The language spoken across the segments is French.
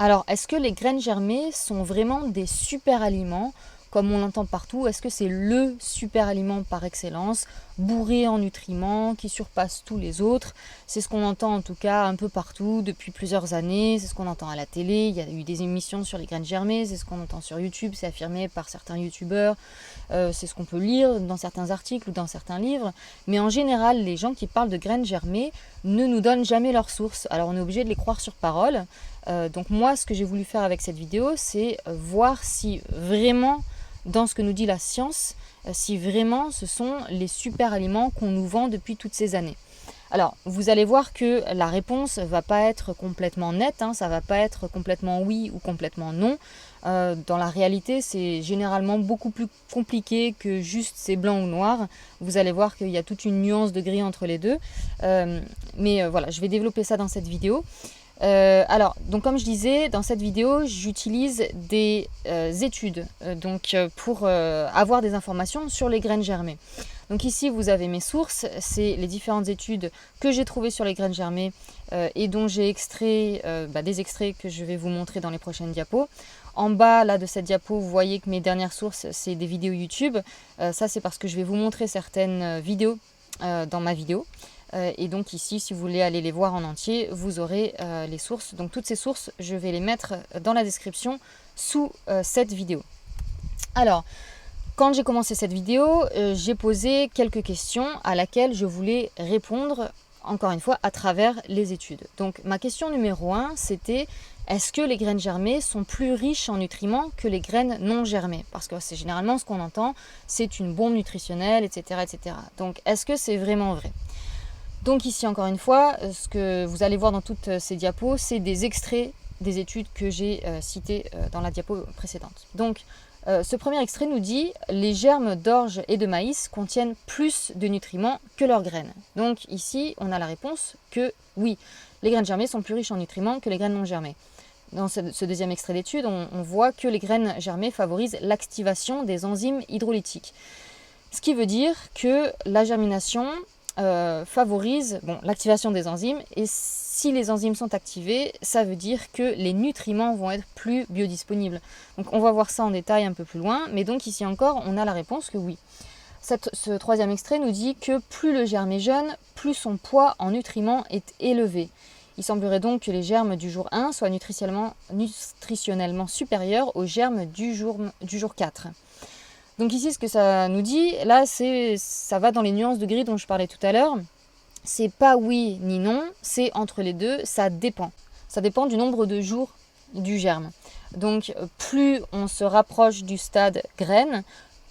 Alors, est-ce que les graines germées sont vraiment des super aliments, comme on l'entend partout? Est-ce que c'est le super aliment par excellence, bourré en nutriments, qui surpasse tous les autres? C'est ce qu'on entend en tout cas un peu partout depuis plusieurs années, c'est ce qu'on entend à la télé, il y a eu des émissions sur les graines germées, c'est ce qu'on entend sur YouTube, c'est affirmé par certains youtubeurs, c'est ce qu'on peut lire dans certains articles ou dans certains livres. Mais en général, les gens qui parlent de graines germées ne nous donnent jamais leurs sources. Alors on est obligé de les croire sur parole. Donc moi, ce que j'ai voulu faire avec cette vidéo, c'est voir si vraiment, dans ce que nous dit la science, si vraiment ce sont les super aliments qu'on nous vend depuis toutes ces années. Alors, vous allez voir que la réponse ne va pas être complètement nette, ça ne va pas être complètement oui ou complètement non. Dans la réalité, c'est généralement beaucoup plus compliqué que juste c'est blanc ou noir. Vous allez voir qu'il y a toute une nuance de gris entre les deux. Mais voilà, je vais développer ça dans cette vidéo. Alors, donc comme je disais, dans cette vidéo, j'utilise des études pour avoir des informations sur les graines germées. Donc ici, vous avez mes sources, c'est les différentes études que j'ai trouvées sur les graines germées et dont j'ai extrait des extraits que je vais vous montrer dans les prochaines diapos. En bas là, de cette diapo, vous voyez que mes dernières sources, c'est des vidéos YouTube. Ça, c'est parce que je vais vous montrer certaines vidéos dans ma vidéo. Et donc ici, si vous voulez aller les voir en entier, vous aurez les sources. Donc toutes ces sources, je vais les mettre dans la description sous cette vidéo. Alors, quand j'ai commencé cette vidéo, j'ai posé quelques questions à laquelle je voulais répondre, encore une fois, à travers les études. Donc ma question numéro 1, c'était: est-ce que les graines germées sont plus riches en nutriments que les graines non germées? Parce que c'est généralement ce qu'on entend, c'est une bombe nutritionnelle, etc., etc. Donc est-ce que c'est vraiment vrai? Donc ici, encore une fois, ce que vous allez voir dans toutes ces diapos, c'est des extraits des études que j'ai citées dans la diapo précédente. Donc ce premier extrait nous dit: les germes d'orge et de maïs contiennent plus de nutriments que leurs graines. Donc ici, on a la réponse que oui, les graines germées sont plus riches en nutriments que les graines non germées. Dans ce deuxième extrait d'étude, on voit que les graines germées favorisent l'activation des enzymes hydrolytiques. Ce qui veut dire que la germination favorise l'activation des enzymes, et si les enzymes sont activées, ça veut dire que les nutriments vont être plus biodisponibles. Donc on va voir ça en détail un peu plus loin, mais donc ici encore, on a la réponse que oui. Ce troisième extrait nous dit que plus le germe est jeune, plus son poids en nutriments est élevé. Il semblerait donc que les germes du jour 1 soient nutritionnellement supérieurs aux germes du jour 4. Donc ici, ce que ça nous dit, là, ça va dans les nuances de gris dont je parlais tout à l'heure. C'est pas oui ni non, c'est entre les deux, ça dépend. Ça dépend du nombre de jours du germe. Donc plus on se rapproche du stade graine,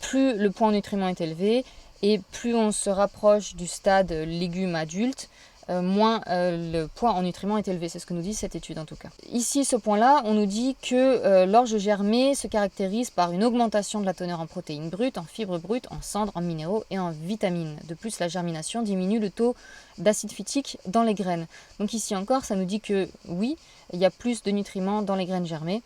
plus le poids en nutriments est élevé, et plus on se rapproche du stade légume adulte, moins le poids en nutriments est élevé. C'est ce que nous dit cette étude en tout cas. Ici, ce point-là, on nous dit que l'orge germée se caractérise par une augmentation de la teneur en protéines brutes, en fibres brutes, en cendres, en minéraux et en vitamines. De plus, la germination diminue le taux d'acide phytique dans les graines. Donc ici encore, ça nous dit que oui, il y a plus de nutriments dans les graines germées,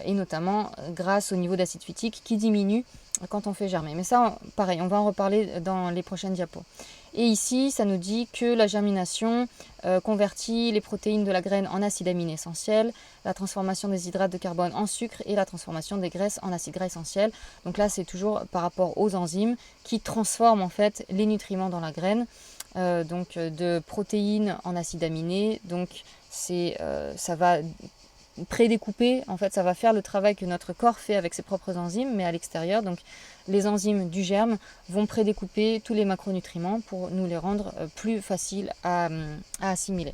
et notamment grâce au niveau d'acide phytique qui diminue quand on fait germer. Mais ça, pareil, on va en reparler dans les prochaines diapos. Et ici, ça nous dit que la germination convertit les protéines de la graine en acides aminés essentiels, la transformation des hydrates de carbone en sucre et la transformation des graisses en acides gras essentiels. Donc là, c'est toujours par rapport aux enzymes qui transforment en fait les nutriments dans la graine, de protéines en acides aminés. Donc ça va prédécouper, en fait ça va faire le travail que notre corps fait avec ses propres enzymes, mais à l'extérieur. Donc les enzymes du germe vont prédécouper tous les macronutriments pour nous les rendre plus faciles à assimiler.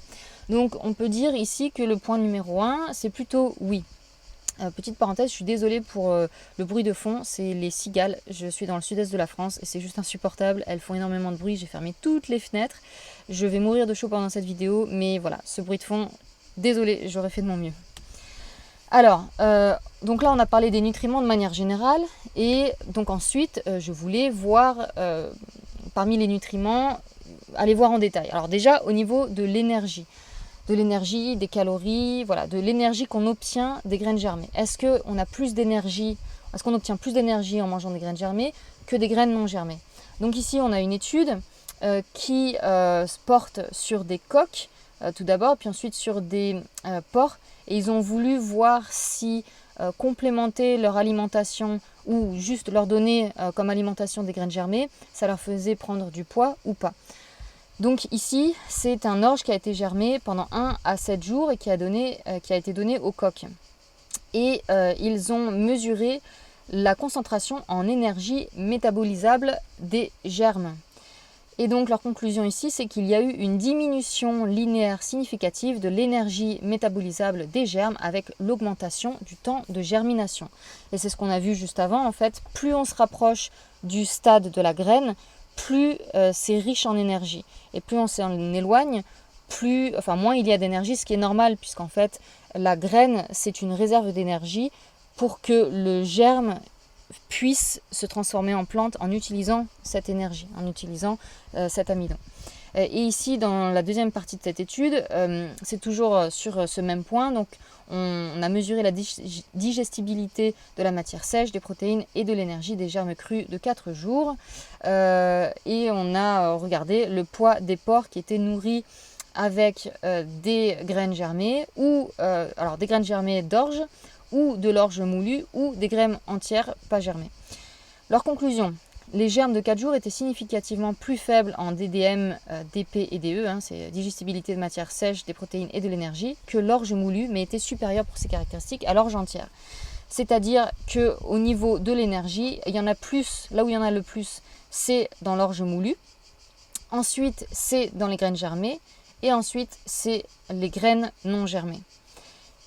Donc on peut dire ici que le point numéro 1, c'est plutôt oui. Petite parenthèse, je suis désolée pour le bruit de fond, c'est les cigales. Je suis dans le sud-est de la France et c'est juste insupportable, elles font énormément de bruit, j'ai fermé toutes les fenêtres. Je vais mourir de chaud pendant cette vidéo, mais voilà, ce bruit de fond, désolée, j'aurais fait de mon mieux. Alors, donc là on a parlé des nutriments de manière générale, et donc ensuite je voulais voir parmi les nutriments, aller voir en détail. Alors déjà au niveau de l'énergie, des calories, voilà, de l'énergie qu'on obtient des graines germées. Est-ce qu'on a plus d'énergie, est-ce qu'on obtient plus d'énergie en mangeant des graines germées que des graines non germées? Donc ici on a une étude qui se porte sur des coqs tout d'abord, puis ensuite sur des porcs. Et ils ont voulu voir si complémenter leur alimentation ou juste leur donner comme alimentation des graines germées, ça leur faisait prendre du poids ou pas. Donc ici, c'est un orge qui a été germé pendant 1 à 7 jours et qui a été donné au coq. Et ils ont mesuré la concentration en énergie métabolisable des germes. Et donc leur conclusion ici, c'est qu'il y a eu une diminution linéaire significative de l'énergie métabolisable des germes avec l'augmentation du temps de germination. Et c'est ce qu'on a vu juste avant, en fait, plus on se rapproche du stade de la graine, plus c'est riche en énergie. Et plus on s'en éloigne, moins il y a d'énergie, ce qui est normal, puisqu'en fait, la graine, c'est une réserve d'énergie pour que le germe puisse se transformer en plante en utilisant cette énergie, en utilisant cet amidon. Et ici, dans la deuxième partie de cette étude, c'est toujours sur ce même point. Donc, on a mesuré la digestibilité de la matière sèche, des protéines et de l'énergie des germes crus de 4 jours. Et on a regardé le poids des porcs qui étaient nourris avec des graines germées, alors des graines germées d'orge, ou de l'orge moulu, ou des graines entières pas germées. Leur conclusion: les germes de 4 jours étaient significativement plus faibles en DDM, DP et DE, c'est digestibilité de matière sèche, des protéines et de l'énergie, que l'orge moulu, mais étaient supérieurs pour ces caractéristiques à l'orge entière. C'est-à-dire qu'au niveau de l'énergie, il y en a plus, là où il y en a le plus, c'est dans l'orge moulu. Ensuite, c'est dans les graines germées. Et ensuite, c'est les graines non germées.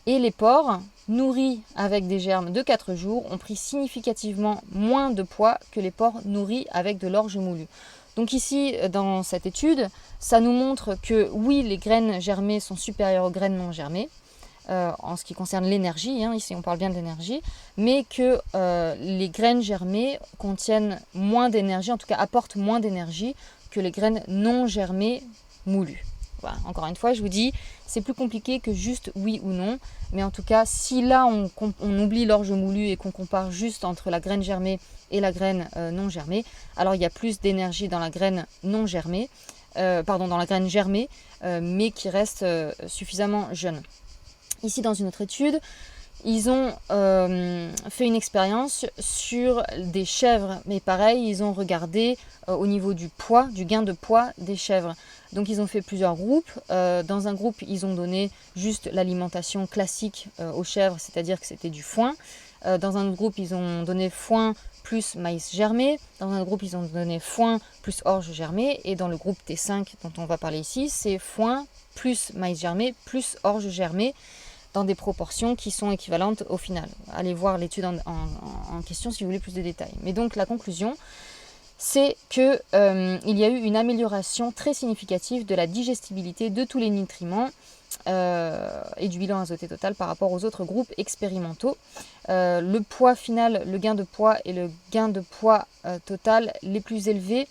Et les porcs, nourris avec des germes de 4 jours, ont pris significativement moins de poids que les porcs nourris avec de l'orge moulu. Donc ici, dans cette étude, ça nous montre que oui, les graines germées sont supérieures aux graines non germées, en ce qui concerne l'énergie, ici on parle bien de l'énergie, mais que les graines germées contiennent moins d'énergie, en tout cas apportent moins d'énergie que les graines non germées moulues. Voilà. Encore une fois, je vous dis, c'est plus compliqué que juste oui ou non. Mais en tout cas, si là, on oublie l'orge moulu et qu'on compare juste entre la graine germée et la graine non germée, alors il y a plus d'énergie dans la graine non germée, dans la graine germée, mais qui reste suffisamment jeune. Ici, dans une autre étude, ils ont fait une expérience sur des chèvres, mais pareil, ils ont regardé au niveau du poids, du gain de poids des chèvres. Donc ils ont fait plusieurs groupes. Dans un groupe, ils ont donné juste l'alimentation classique aux chèvres, c'est-à-dire que c'était du foin. Dans un autre groupe, ils ont donné foin plus maïs germé. Dans un autre groupe, ils ont donné foin plus orge germé. Et dans le groupe T5 dont on va parler ici, c'est foin plus maïs germé plus orge germé, dans des proportions qui sont équivalentes au final. Allez voir l'étude en question si vous voulez plus de détails. Mais donc la conclusion, c'est qu'il y a eu une amélioration très significative de la digestibilité de tous les nutriments et du bilan azoté total par rapport aux autres groupes expérimentaux. Le poids final, le gain de poids et le gain de poids total les plus élevés,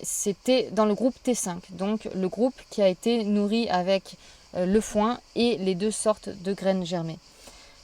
c'était dans le groupe T5, donc le groupe qui a été nourri avec le foin et les 2 sortes de graines germées.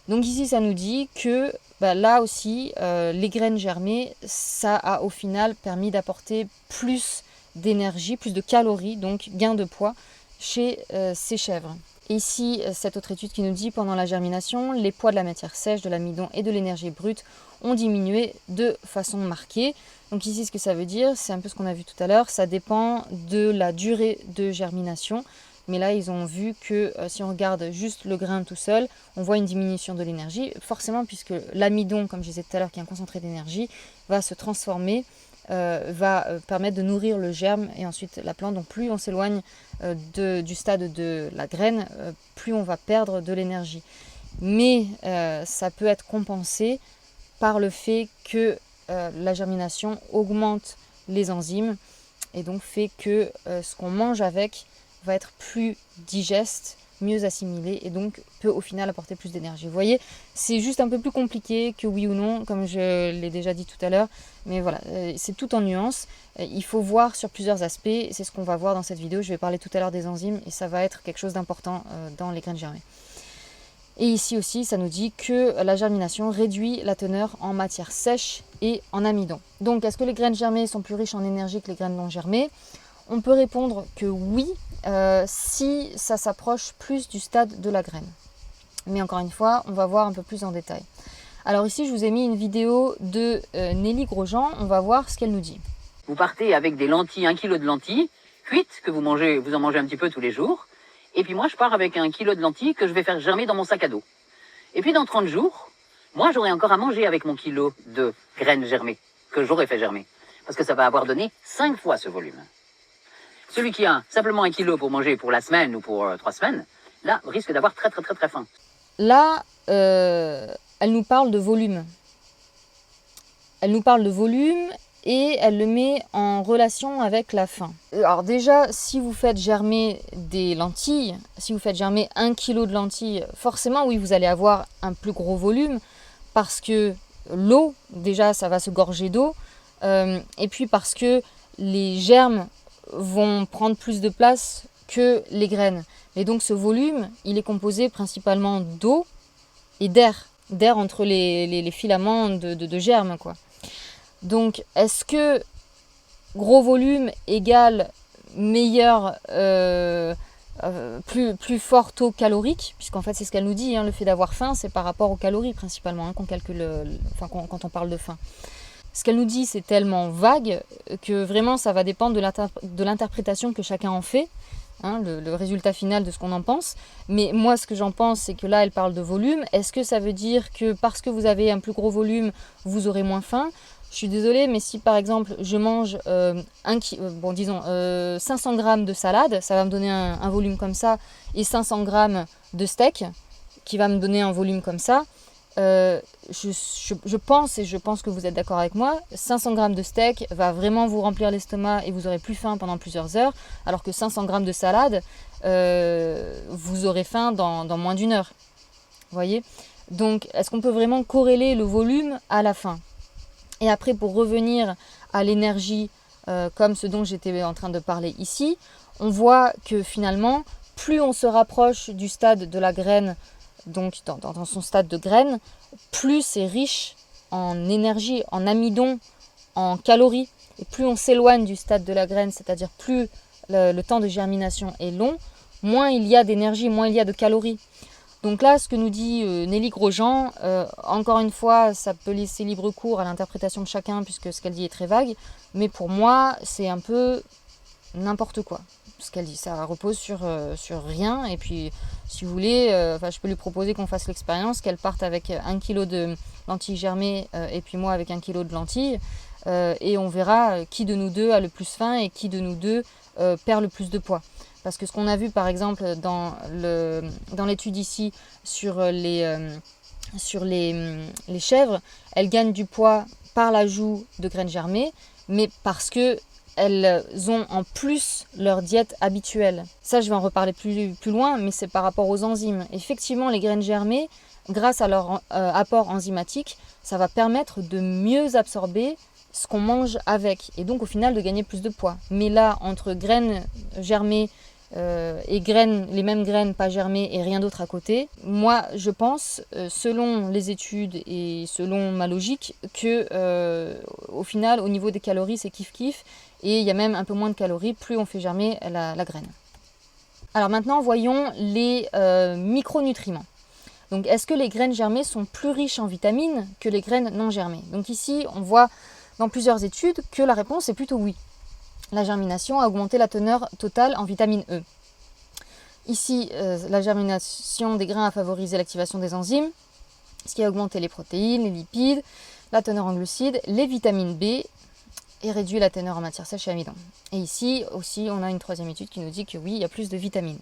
Donc ici, ça nous dit que là aussi, les graines germées, ça a au final permis d'apporter plus d'énergie, plus de calories, donc gain de poids chez ces chèvres. Et ici, cette autre étude qui nous dit pendant la germination, les poids de la matière sèche, de l'amidon et de l'énergie brute ont diminué de façon marquée. Donc ici, ce que ça veut dire, c'est un peu ce qu'on a vu tout à l'heure, ça dépend de la durée de germination. Mais là, ils ont vu que si on regarde juste le grain tout seul, on voit une diminution de l'énergie. Forcément, puisque l'amidon, comme je disais tout à l'heure, qui est un concentré d'énergie, va se transformer, va permettre de nourrir le germe et ensuite la plante. Donc plus on s'éloigne du stade de la graine, plus on va perdre de l'énergie. Mais ça peut être compensé par le fait que la germination augmente les enzymes et donc fait que ce qu'on mange avec va être plus digeste, mieux assimilé et donc peut au final apporter plus d'énergie. Vous voyez, c'est juste un peu plus compliqué que oui ou non, comme je l'ai déjà dit tout à l'heure, mais voilà, c'est tout en nuances. Il faut voir sur plusieurs aspects, c'est ce qu'on va voir dans cette vidéo. Je vais parler tout à l'heure des enzymes et ça va être quelque chose d'important dans les graines germées. Et ici aussi, ça nous dit que la germination réduit la teneur en matière sèche et en amidon. Donc, est-ce que les graines germées sont plus riches en énergie que les graines non germées ? On peut répondre que oui, si ça s'approche plus du stade de la graine. Mais encore une fois, on va voir un peu plus en détail. Alors ici, je vous ai mis une vidéo de Nelly Grosjean. On va voir ce qu'elle nous dit. Vous partez avec des lentilles, 1 kilo de lentilles cuites, que vous en mangez un petit peu tous les jours. Et puis moi, je pars avec 1 kilo de lentilles que je vais faire germer dans mon sac à dos. Et puis dans 30 jours, moi, j'aurai encore à manger avec mon kilo de graines germées, que j'aurai fait germer. Parce que ça va avoir donné 5 fois ce volume. Celui qui a simplement 1 kilo pour manger pour la semaine ou pour 3 semaines, là, risque d'avoir très faim. Là, elle nous parle de volume. Elle nous parle de volume et elle le met en relation avec la faim. Alors déjà, si vous faites germer des lentilles, si vous faites germer 1 kilo de lentilles, forcément, oui, vous allez avoir un plus gros volume parce que l'eau, déjà, ça va se gorger d'eau. Et puis parce que les germes vont prendre plus de place que les graines. Et donc ce volume, il est composé principalement d'eau et d'air entre les filaments de germes, quoi. Donc est-ce que gros volume égale meilleur, plus fort taux calorique, puisqu'en fait c'est ce qu'elle nous dit, hein, le fait d'avoir faim, c'est par rapport aux calories principalement, hein, qu'on calcule, quand on parle de faim. Ce qu'elle nous dit, c'est tellement vague que vraiment ça va dépendre de l'interprétation que chacun en fait, hein, le résultat final de ce qu'on en pense. Mais moi, ce que j'en pense, c'est que là, elle parle de volume. Est-ce que ça veut dire que parce que vous avez un plus gros volume, vous aurez moins faim ? Je suis désolée, mais si par exemple je mange 500 grammes de salade, ça va me donner un volume comme ça, et 500 grammes de steak, qui va me donner un volume comme ça, je pense que vous êtes d'accord avec moi, 500 grammes de steak va vraiment vous remplir l'estomac et vous aurez plus faim pendant plusieurs heures, alors que 500 grammes de salade, vous aurez faim dans moins d'1 heure. Vous voyez ? Donc, est-ce qu'on peut vraiment corréler le volume à la faim ? Et après, pour revenir à l'énergie, comme ce dont j'étais en train de parler ici, on voit que finalement, plus on se rapproche du stade de la graine, donc dans son stade de graine, plus c'est riche en énergie, en amidon, en calories. Et plus on s'éloigne du stade de la graine, c'est-à-dire plus le temps de germination est long, moins il y a d'énergie, moins il y a de calories. Donc là, ce que nous dit Nelly Grosjean, encore une fois, ça peut laisser libre cours à l'interprétation de chacun, puisque ce qu'elle dit est très vague, mais pour moi, c'est un peu n'importe quoi. Ce qu'elle dit, ça repose sur rien. Et puis, si vous voulez, je peux lui proposer qu'on fasse l'expérience, qu'elle parte avec 1 kilo de lentilles germées et puis moi avec 1 kilo de lentilles. Et on verra qui de nous deux a le plus faim et qui de nous deux perd le plus de poids. Parce que ce qu'on a vu par exemple dans l'étude ici sur les chèvres, elles gagnent du poids par l'ajout de graines germées, mais parce que elles ont en plus leur diète habituelle. Ça, je vais en reparler plus loin, mais c'est par rapport aux enzymes. Effectivement, les graines germées, grâce à leur apport enzymatique, ça va permettre de mieux absorber ce qu'on mange avec, et donc au final de gagner plus de poids. Mais là, entre graines germées et les mêmes graines pas germées et rien d'autre à côté, moi je pense, selon les études et selon ma logique, que au final, au niveau des calories, c'est kiff-kiff, et il y a même un peu moins de calories plus on fait germer la graine. Alors maintenant, voyons les micronutriments. Donc est-ce que les graines germées sont plus riches en vitamines que les graines non germées ? Donc ici, on voit dans plusieurs études que la réponse est plutôt oui. La germination a augmenté la teneur totale en vitamine E. Ici, la germination des grains a favorisé l'activation des enzymes, ce qui a augmenté les protéines, les lipides, la teneur en glucides, les vitamines B et réduit la teneur en matière sèche et amidon. Et ici aussi, on a une troisième étude qui nous dit que oui, il y a plus de vitamines.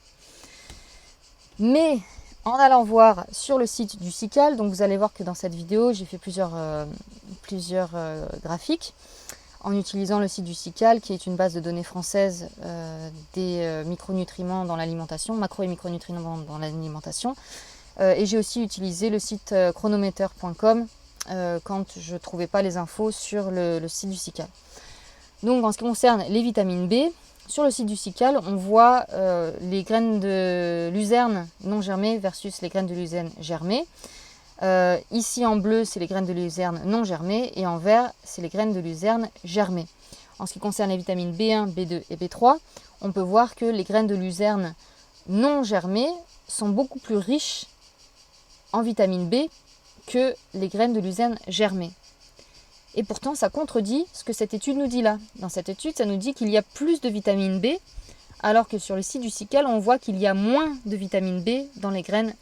Mais en allant voir sur le site du SICAL, donc vous allez voir que dans cette vidéo, j'ai fait plusieurs graphiques en utilisant le site du SICAL, qui est une base de données française des micronutriments dans l'alimentation, macro et micronutriments dans l'alimentation. Et j'ai aussi utilisé le site chronometer.com quand je ne trouvais pas les infos sur le site du SICAL. Donc en ce qui concerne les vitamines B, sur le site du SICAL, on voit les graines de luzerne non germées versus les graines de luzerne germées. Ici en bleu, c'est les graines de luzerne non germées, et en vert, c'est les graines de luzerne germées. En ce qui concerne les vitamines B1, B2 et B3, on peut voir que les graines de luzerne non germées sont beaucoup plus riches en vitamine B que les graines de luzerne germées. Et pourtant, ça contredit ce que cette étude nous dit là. Dans cette étude, ça nous dit qu'il y a plus de vitamine B, alors que sur le site du SICAL, on voit qu'il y a moins de vitamine B dans les graines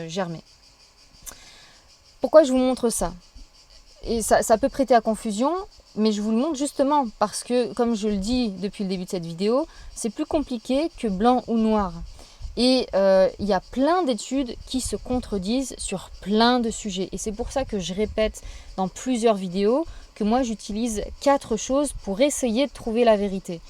germées. Pourquoi je vous montre ça? Et ça peut prêter à confusion, mais je vous le montre justement parce que, comme je le dis depuis le début de cette vidéo, c'est plus compliqué que blanc ou noir. Et il y a plein d'études qui se contredisent sur plein de sujets. Et c'est pour ça que je répète dans plusieurs vidéos que moi j'utilise 4 choses pour essayer de trouver la vérité.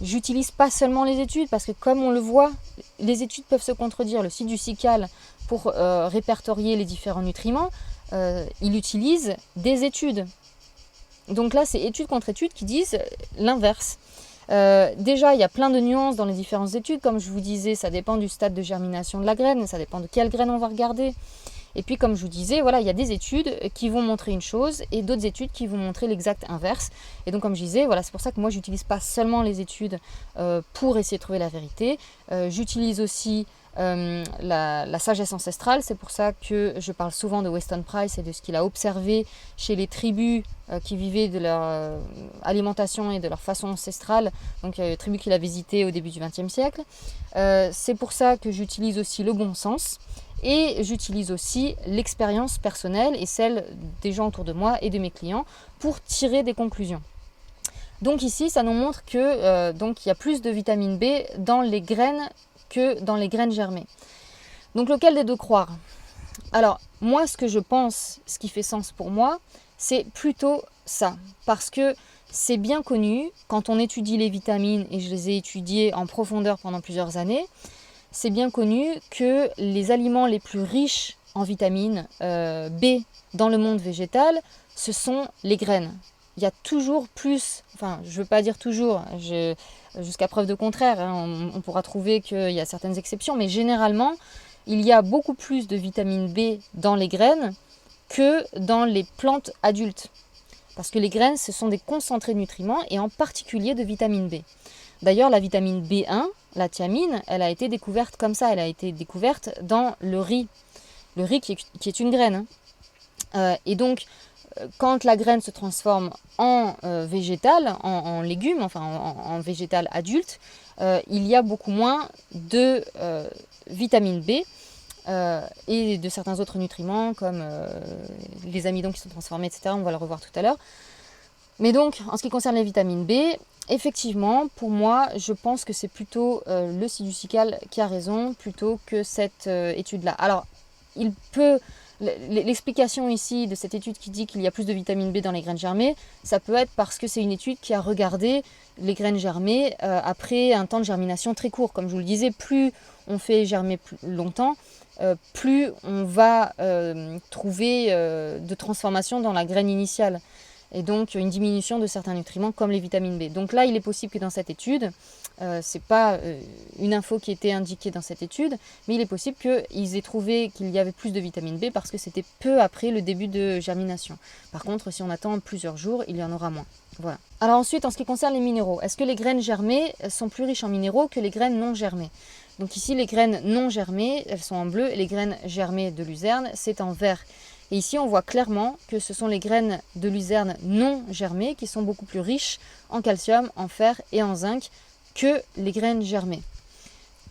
J'utilise pas seulement les études parce que comme on le voit, les études peuvent se contredire. Le site du SICAL pour répertorier les différents nutriments, il utilise des études. Donc là, c'est étude contre étude qui disent l'inverse. Déjà, il y a plein de nuances dans les différentes études. Comme je vous disais, ça dépend du stade de germination de la graine, ça dépend de quelle graine on va regarder. Et puis, comme je vous disais, voilà, il y a des études qui vont montrer une chose et d'autres études qui vont montrer l'exact inverse. Et donc, comme je disais, voilà, c'est pour ça que moi, je n'utilise pas seulement les études pour essayer de trouver la vérité. J'utilise aussi la sagesse ancestrale. C'est pour ça que je parle souvent de Weston Price et de ce qu'il a observé chez les tribus qui vivaient de leur alimentation et de leur façon ancestrale, donc les tribus qu'il a visitées au début du XXe siècle. C'est pour ça que j'utilise aussi le bon sens et j'utilise aussi l'expérience personnelle et celle des gens autour de moi et de mes clients pour tirer des conclusions. Donc ici, ça nous montre que donc il y a plus de vitamine B dans les graines que dans les graines germées. Donc lequel des deux croire? Alors moi, ce que je pense, ce qui fait sens pour moi, c'est plutôt ça, parce que c'est bien connu, quand on étudie les vitamines, et je les ai étudiées en profondeur pendant plusieurs années, c'est bien connu que les aliments les plus riches en vitamine B dans le monde végétal, ce sont les graines. Il y a toujours plus, enfin je ne veux pas dire toujours, jusqu'à preuve de contraire, hein, on pourra trouver qu'il y a certaines exceptions, mais généralement, il y a beaucoup plus de vitamine B dans les graines que dans les plantes adultes. Parce que les graines, ce sont des concentrés de nutriments et en particulier de vitamine B. D'ailleurs, la vitamine B1, la thiamine, elle a été découverte comme ça. Elle a été découverte dans le riz. Le riz qui est une graine. Et donc, quand la graine se transforme en végétal, en légume, enfin en végétal adulte, il y a beaucoup moins de vitamine B et de certains autres nutriments comme les amidons qui sont transformés, etc. On va le revoir tout à l'heure. Mais donc, en ce qui concerne les vitamines B, effectivement, pour moi, je pense que c'est plutôt le site du SICAL qui a raison, plutôt que cette étude-là. Alors, l'explication ici de cette étude qui dit qu'il y a plus de vitamine B dans les graines germées, ça peut être parce que c'est une étude qui a regardé les graines germées après un temps de germination très court. Comme je vous le disais, plus on fait germer longtemps, plus on va trouver de transformation dans la graine initiale. Et donc une diminution de certains nutriments comme les vitamines B. Donc là, il est possible que dans cette étude, ce n'est pas une info qui était indiquée dans cette étude, mais il est possible qu'ils aient trouvé qu'il y avait plus de vitamine B parce que c'était peu après le début de germination. Par contre, si on attend plusieurs jours, il y en aura moins. Voilà. Alors ensuite, en ce qui concerne les minéraux, est-ce que les graines germées sont plus riches en minéraux que les graines non germées? Donc ici, les graines non germées, elles sont en bleu, et les graines germées de luzerne, c'est en vert. Et ici, on voit clairement que ce sont les graines de luzerne non germées qui sont beaucoup plus riches en calcium, en fer et en zinc que les graines germées.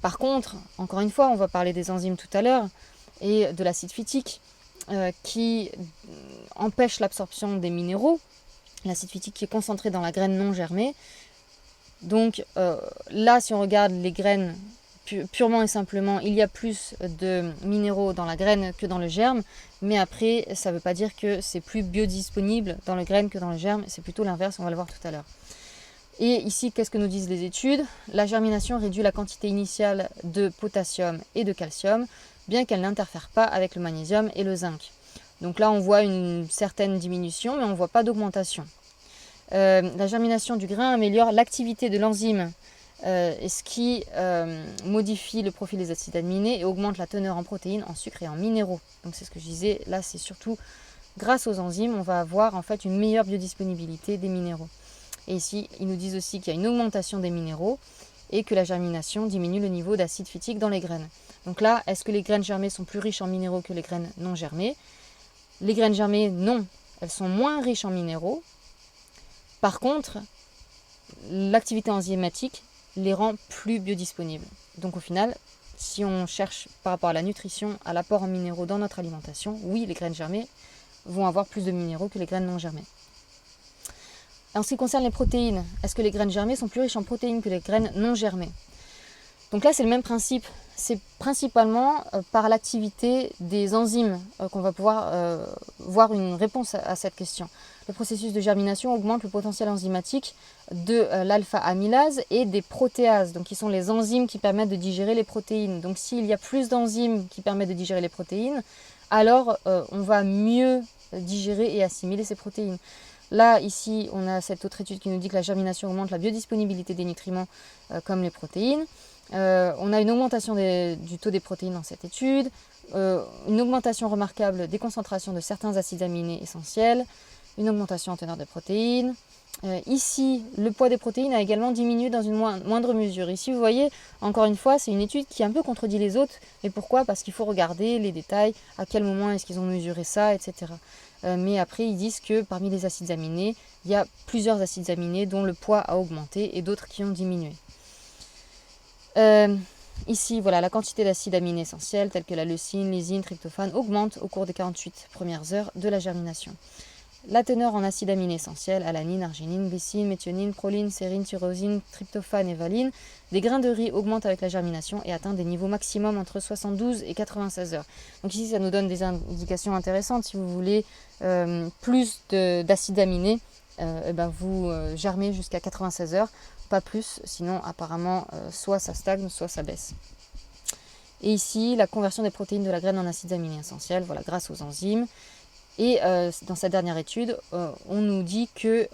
Par contre, encore une fois, on va parler des enzymes tout à l'heure et de l'acide phytique qui empêche l'absorption des minéraux. L'acide phytique qui est concentré dans la graine non germée. Donc là, si on regarde les graines purement et simplement, il y a plus de minéraux dans la graine que dans le germe, mais après, ça ne veut pas dire que c'est plus biodisponible dans la graine que dans le germe, c'est plutôt l'inverse, on va le voir tout à l'heure. Et ici, qu'est-ce que nous disent les études? La germination réduit la quantité initiale de potassium et de calcium, bien qu'elle n'interfère pas avec le magnésium et le zinc. Donc là, on voit une certaine diminution, mais on ne voit pas d'augmentation. La germination du grain améliore l'activité de l'enzyme, ce qui modifie le profil des acides aminés et augmente la teneur en protéines, en sucre et en minéraux. Donc c'est ce que je disais, là c'est surtout grâce aux enzymes, on va avoir en fait une meilleure biodisponibilité des minéraux. Et ici, ils nous disent aussi qu'il y a une augmentation des minéraux et que la germination diminue le niveau d'acide phytique dans les graines. Donc là, est-ce que les graines germées sont plus riches en minéraux que les graines non germées? Les graines germées, non, elles sont moins riches en minéraux. Par contre, l'activité enzymatique les rend plus biodisponibles. Donc au final, si on cherche par rapport à la nutrition, à l'apport en minéraux dans notre alimentation, oui, les graines germées vont avoir plus de minéraux que les graines non germées. En ce qui concerne les protéines, est-ce que les graines germées sont plus riches en protéines que les graines non germées? Donc là, c'est le même principe. C'est principalement par l'activité des enzymes qu'on va pouvoir voir une réponse à cette question. Le processus de germination augmente le potentiel enzymatique de l'alpha-amylase et des protéases, donc qui sont les enzymes qui permettent de digérer les protéines. Donc s'il y a plus d'enzymes qui permettent de digérer les protéines, alors on va mieux digérer et assimiler ces protéines. Là, ici, on a cette autre étude qui nous dit que la germination augmente la biodisponibilité des nutriments comme les protéines. On a une augmentation du taux des protéines dans cette étude, une augmentation remarquable des concentrations de certains acides aminés essentiels, une augmentation en teneur de protéines. Ici, le poids des protéines a également diminué dans une moindre mesure. Ici, vous voyez, encore une fois, c'est une étude qui un peu contredit les autres. Et pourquoi? Parce qu'il faut regarder les détails, à quel moment est-ce qu'ils ont mesuré ça, etc. Mais après, ils disent que parmi les acides aminés, il y a plusieurs acides aminés dont le poids a augmenté et d'autres qui ont diminué. Ici, voilà, la quantité d'acides aminés essentiels tels que la leucine, lysine, tryptophane augmente au cours des 48 premières heures de la germination. La teneur en acides aminés essentiels, alanine, arginine, glycine, méthionine, proline, sérine, tyrosine, tryptophane et valine, des grains de riz augmentent avec la germination et atteignent des niveaux maximum entre 72 et 96 heures. Donc ici, ça nous donne des indications intéressantes. Si vous voulez plus d'acides aminés, vous germez jusqu'à 96 heures, pas plus, sinon apparemment soit ça stagne, soit ça baisse. Et ici, la conversion des protéines de la graine en acides aminés essentiels, voilà, grâce aux enzymes. Et dans cette dernière étude, on nous dit qu'il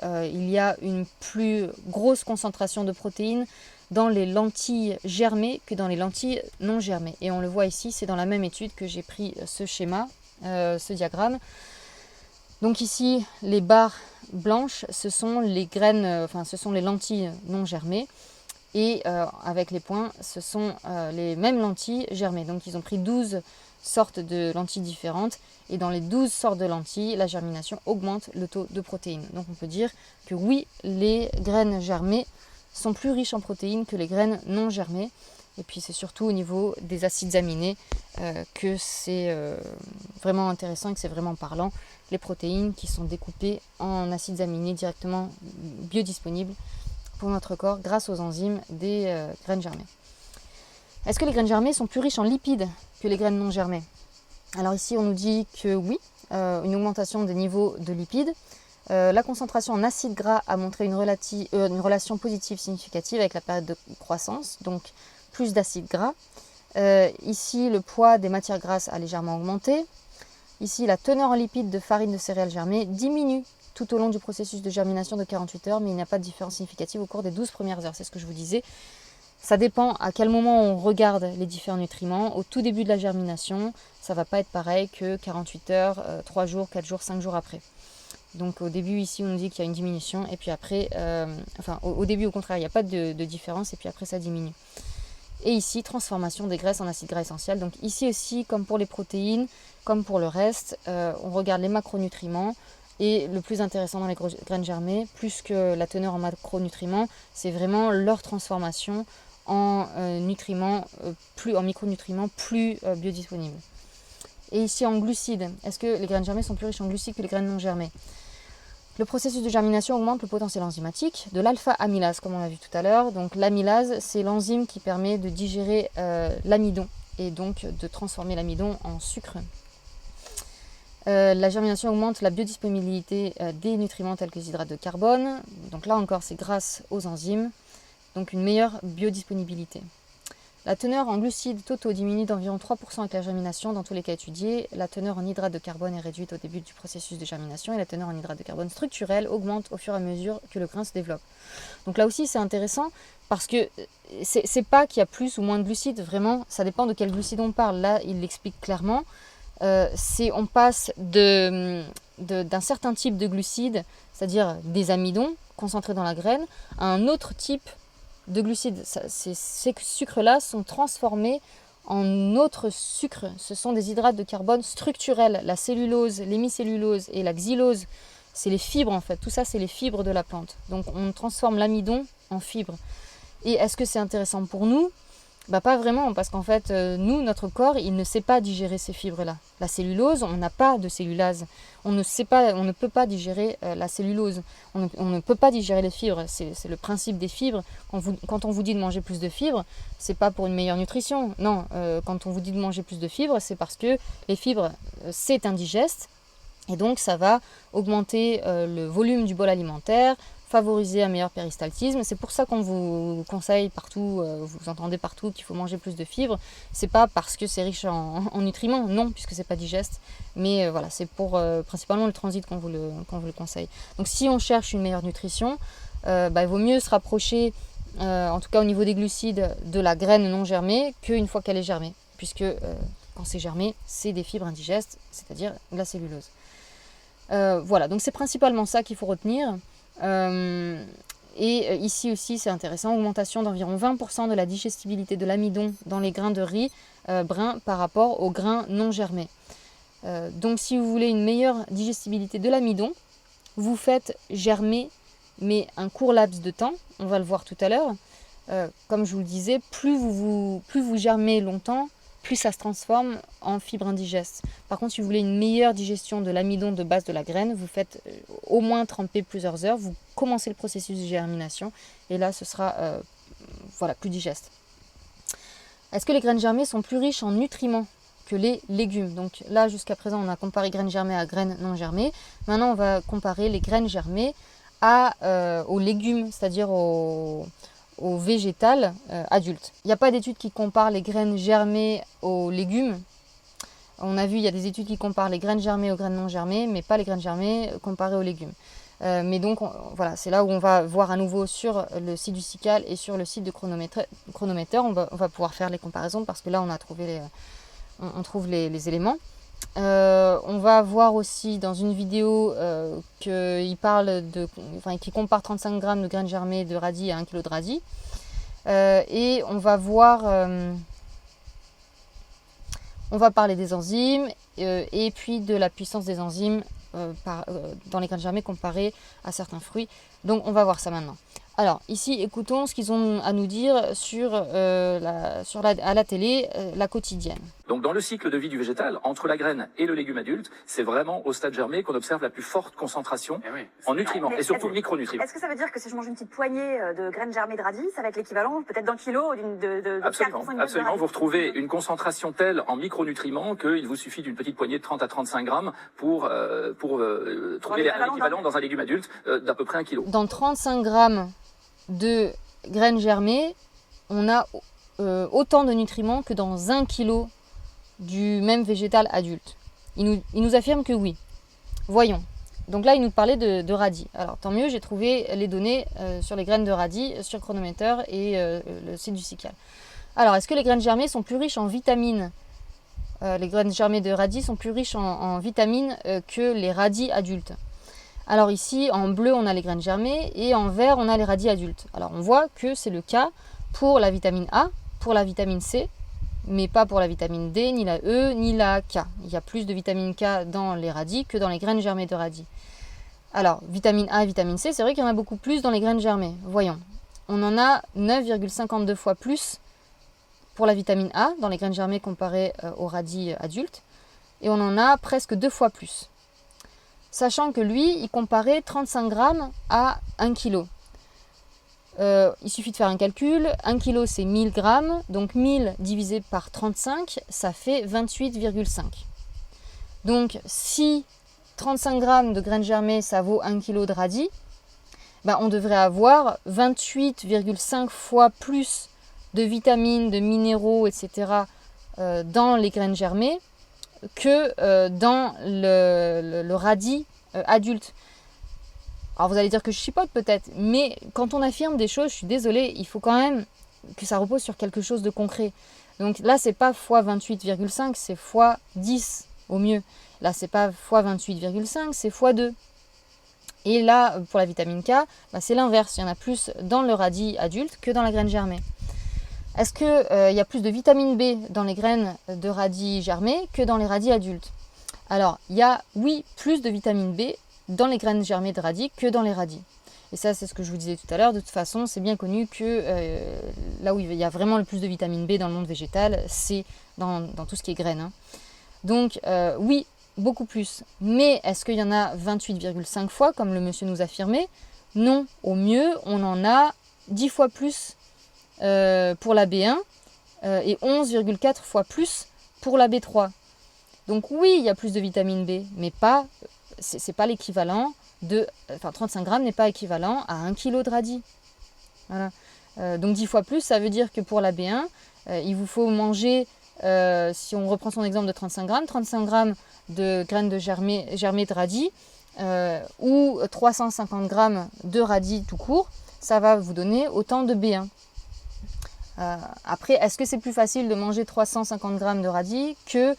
y a une plus grosse concentration de protéines dans les lentilles germées que dans les lentilles non germées. Et on le voit ici, c'est dans la même étude que j'ai pris ce schéma, ce diagramme. Donc ici, les barres blanches, ce sont les graines, ce sont les lentilles non germées. Et avec les points, ce sont les mêmes lentilles germées. Donc ils ont pris 12 sortes de lentilles différentes. Et dans les 12 sortes de lentilles, la germination augmente le taux de protéines. Donc on peut dire que oui, les graines germées sont plus riches en protéines que les graines non germées. Et puis c'est surtout au niveau des acides aminés que c'est vraiment intéressant et que c'est vraiment parlant. Les protéines qui sont découpées en acides aminés directement biodisponibles pour notre corps grâce aux enzymes des graines germées. Est-ce que les graines germées sont plus riches en lipides que les graines non germées? Alors ici on nous dit que oui, une augmentation des niveaux de lipides. La concentration en acides gras a montré une relation positive significative avec la période de croissance, donc plus d'acides gras. Ici le poids des matières grasses a légèrement augmenté. Ici la teneur en lipides de farine de céréales germées diminue tout au long du processus de germination de 48 heures, mais il n'y a pas de différence significative au cours des 12 premières heures, c'est ce que je vous disais. Ça dépend à quel moment on regarde les différents nutriments. Au tout début de la germination, ça ne va pas être pareil que 48 heures, 3 jours, 4 jours, 5 jours après. Donc au début ici on nous dit qu'il y a une diminution et puis après, au début au contraire il n'y a pas de différence et puis après ça diminue. Et ici transformation des graisses en acides gras essentiels. Donc ici aussi comme pour les protéines, comme pour le reste, on regarde les macronutriments. Et le plus intéressant dans les graines germées, plus que la teneur en macronutriments, c'est vraiment leur transformation en nutriments, en micronutriments plus biodisponibles. Et ici en glucides, est-ce que les graines germées sont plus riches en glucides que les graines non germées? Le processus de germination augmente le potentiel enzymatique de l'alpha-amylase, comme on l'a vu tout à l'heure. Donc l'amylase, c'est l'enzyme qui permet de digérer l'amidon et donc de transformer l'amidon en sucre. La germination augmente la biodisponibilité des nutriments tels que les hydrates de carbone. Donc là encore, c'est grâce aux enzymes. Donc une meilleure biodisponibilité. La teneur en glucides totaux diminue d'environ 3% avec la germination dans tous les cas étudiés. La teneur en hydrates de carbone est réduite au début du processus de germination et la teneur en hydrates de carbone structurels augmente au fur et à mesure que le grain se développe. Donc là aussi c'est intéressant parce que c'est pas qu'il y a plus ou moins de glucides, vraiment ça dépend de quel glucides on parle. Là il l'explique clairement. On passe d'un certain type de glucides, c'est-à-dire des amidons concentrés dans la graine, à un autre type de glucides. Ces sucres-là sont transformés en autres sucres. Ce sont des hydrates de carbone structurels. La cellulose, l'hémicellulose et la xylose, c'est les fibres en fait. Tout ça, c'est les fibres de la plante. Donc on transforme l'amidon en fibres. Et est-ce que c'est intéressant pour nous ? Pas vraiment, parce qu'en fait, nous, notre corps, il ne sait pas digérer ces fibres-là. La cellulose, on n'a pas de cellulase. On ne peut pas digérer la cellulose. On ne peut pas digérer les fibres. C'est le principe des fibres. Quand on vous dit de manger plus de fibres, c'est pas pour une meilleure nutrition. Non, quand on vous dit de manger plus de fibres, c'est parce que les fibres, c'est indigeste. Et donc, ça va augmenter le volume du bol alimentaire, favoriser un meilleur péristaltisme. C'est pour ça qu'on vous conseille partout, vous entendez partout qu'il faut manger plus de fibres. C'est pas parce que c'est riche en nutriments, non, puisque c'est pas digeste. Mais voilà, c'est pour principalement le transit qu'on vous le conseille. Donc si on cherche une meilleure nutrition, il vaut mieux se rapprocher, en tout cas au niveau des glucides, de la graine non germée qu'une fois qu'elle est germée. Puisque quand c'est germé, c'est des fibres indigestes, c'est-à-dire de la cellulose. Voilà, donc c'est principalement ça qu'il faut retenir. Et ici aussi c'est intéressant, augmentation d'environ 20% de la digestibilité de l'amidon dans les grains de riz bruns par rapport aux grains non germés. Donc si vous voulez une meilleure digestibilité de l'amidon, vous faites germer, mais un court laps de temps, on va le voir tout à l'heure. Comme je vous le disais, plus vous germez longtemps, plus ça se transforme en fibres indigestes. Par contre, si vous voulez une meilleure digestion de l'amidon de base de la graine, vous faites au moins tremper plusieurs heures, vous commencez le processus de germination, et là, ce sera plus digeste. Est-ce que les graines germées sont plus riches en nutriments que les légumes? Donc là, jusqu'à présent, on a comparé graines germées à graines non germées. Maintenant, on va comparer les graines germées aux légumes, c'est-à-dire aux végétal adulte. Il n'y a pas d'études qui comparent les graines germées aux légumes. On a vu, il y a des études qui comparent les graines germées aux graines non germées, mais pas les graines germées comparées aux légumes. Mais donc, voilà, c'est là où on va voir à nouveau sur le site du SICAL et sur le site de Chronometer, on va pouvoir faire les comparaisons parce que là, on trouve les éléments. On va voir aussi dans une vidéo qui compare 35 grammes de graines germées de radis à 1 kg de radis. Et on va voir, on va parler des enzymes et puis de la puissance des enzymes dans les graines germées comparées à certains fruits. Donc on va voir ça maintenant. Alors ici, écoutons ce qu'ils ont à nous dire à la télé, la quotidienne. Donc dans le cycle de vie du végétal, entre la graine et le légume adulte, c'est vraiment au stade germé qu'on observe la plus forte concentration en nutriments et surtout micronutriments. Est-ce que ça veut dire que si je mange une petite poignée de graines germées de radis, ça va être l'équivalent peut-être d'un kilo Absolument. Vous retrouvez une concentration telle en micronutriments qu'il vous suffit d'une petite poignée de 30 à 35 grammes pour trouver un équivalent dans un légume adulte d'à peu près 1 kilo. Dans 35 grammes de graines germées, on a autant de nutriments que dans 1 kilo du même végétal adulte. Il nous affirme que oui. Voyons. Donc là, il nous parlait de radis. Alors tant mieux, j'ai trouvé les données sur les graines de radis sur Chronometer et le site du SICAL. Alors, est-ce que les graines germées sont plus riches en vitamines ? Les graines germées de radis sont plus riches en vitamines que les radis adultes. Alors ici, en bleu, on a les graines germées et en vert, on a les radis adultes. Alors on voit que c'est le cas pour la vitamine A, pour la vitamine C, mais pas pour la vitamine D, ni la E, ni la K. Il y a plus de vitamine K dans les radis que dans les graines germées de radis. Alors, vitamine A et vitamine C, c'est vrai qu'il y en a beaucoup plus dans les graines germées. Voyons, on en a 9,52 fois plus pour la vitamine A dans les graines germées comparées aux radis adultes, et on en a presque 2 fois plus. Sachant que lui, il comparait 35 grammes à 1 kg. Il suffit de faire un calcul, 1 kg c'est 1000 grammes, donc 1000 divisé par 35, ça fait 28,5. Donc si 35 grammes de graines germées, ça vaut 1 kg de radis, on devrait avoir 28,5 fois plus de vitamines, de minéraux, etc. Dans les graines germées que dans le radis adulte. Alors vous allez dire que je chipote peut-être, mais quand on affirme des choses, je suis désolée, il faut quand même que ça repose sur quelque chose de concret. Donc là, c'est pas fois 28,5, c'est fois 10 au mieux. Là, c'est pas fois 28,5, c'est fois 2. Et là, pour la vitamine K, c'est l'inverse. Il y en a plus dans le radis adulte que dans la graine germée. Est-ce qu'il y a plus de vitamine B dans les graines de radis germées que dans les radis adultes? Alors, il y a, oui, plus de vitamine B dans les graines germées de radis que dans les radis. Et ça, c'est ce que je vous disais tout à l'heure. De toute façon, c'est bien connu que là où il y a vraiment le plus de vitamine B dans le monde végétal, c'est dans tout ce qui est graines. Hein. Donc, oui, beaucoup plus. Mais est-ce qu'il y en a 28,5 fois, comme le monsieur nous affirmait? Non. Au mieux, on en a 10 fois plus pour la B1 et 11,4 fois plus pour la B3. Donc oui, il y a plus de vitamine B, mais c'est pas l'équivalent de... Enfin, 35 grammes n'est pas équivalent à 1 kg de radis. Voilà. Donc 10 fois plus, ça veut dire que pour la B1, il vous faut manger, si on reprend son exemple de 35 grammes de graines de germées de radis ou 350 grammes de radis tout court, ça va vous donner autant de B1. Après, est-ce que c'est plus facile de manger 350 grammes de radis que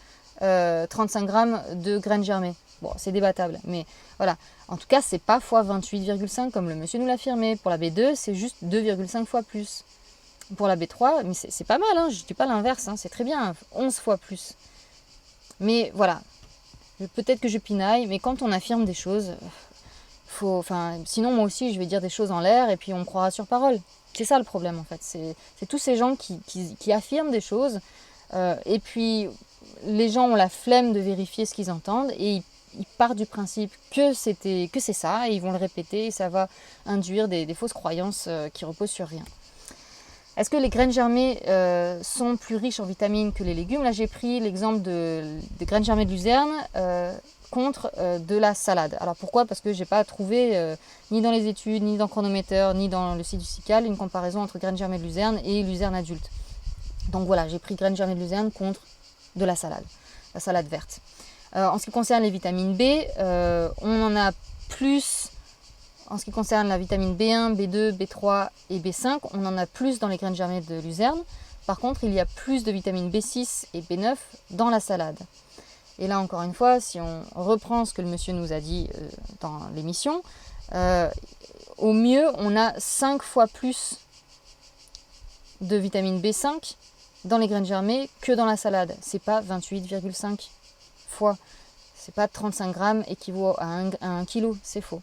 35 grammes de graines germées? Bon, c'est débattable, mais voilà. En tout cas, c'est pas fois 28,5 comme le monsieur nous l'affirmait. Pour la B2, c'est juste 2,5 fois plus. Pour la B3, mais c'est pas mal, hein, je dis pas l'inverse, hein, c'est très bien, 11 fois plus. Mais voilà, peut-être que je pinaille, mais quand on affirme des choses, sinon moi aussi je vais dire des choses en l'air et puis on me croira sur parole. C'est ça le problème en fait, c'est tous ces gens qui affirment des choses et puis les gens ont la flemme de vérifier ce qu'ils entendent et ils partent du principe que c'est ça et ils vont le répéter et ça va induire des fausses croyances qui reposent sur rien. Est-ce que les graines germées sont plus riches en vitamines que les légumes? Là j'ai pris l'exemple des graines germées de luzerne contre de la salade. Alors pourquoi? Parce que je n'ai pas trouvé ni dans les études, ni dans Chronometer, ni dans le site du SICAL une comparaison entre graines germées de luzerne et luzerne adulte. Donc voilà, j'ai pris graines germées de luzerne contre de la salade verte. En ce qui concerne les vitamines B, on en a plus, en ce qui concerne la vitamine B1, B2, B3 et B5, on en a plus dans les graines germées de luzerne. Par contre, il y a plus de vitamine B6 et B9 dans la salade. Et là, encore une fois, si on reprend ce que le monsieur nous a dit dans l'émission, au mieux, on a 5 fois plus de vitamine B5 dans les graines germées que dans la salade. C'est pas 28,5 fois. C'est pas 35 grammes équivaut à 1 kg, c'est faux.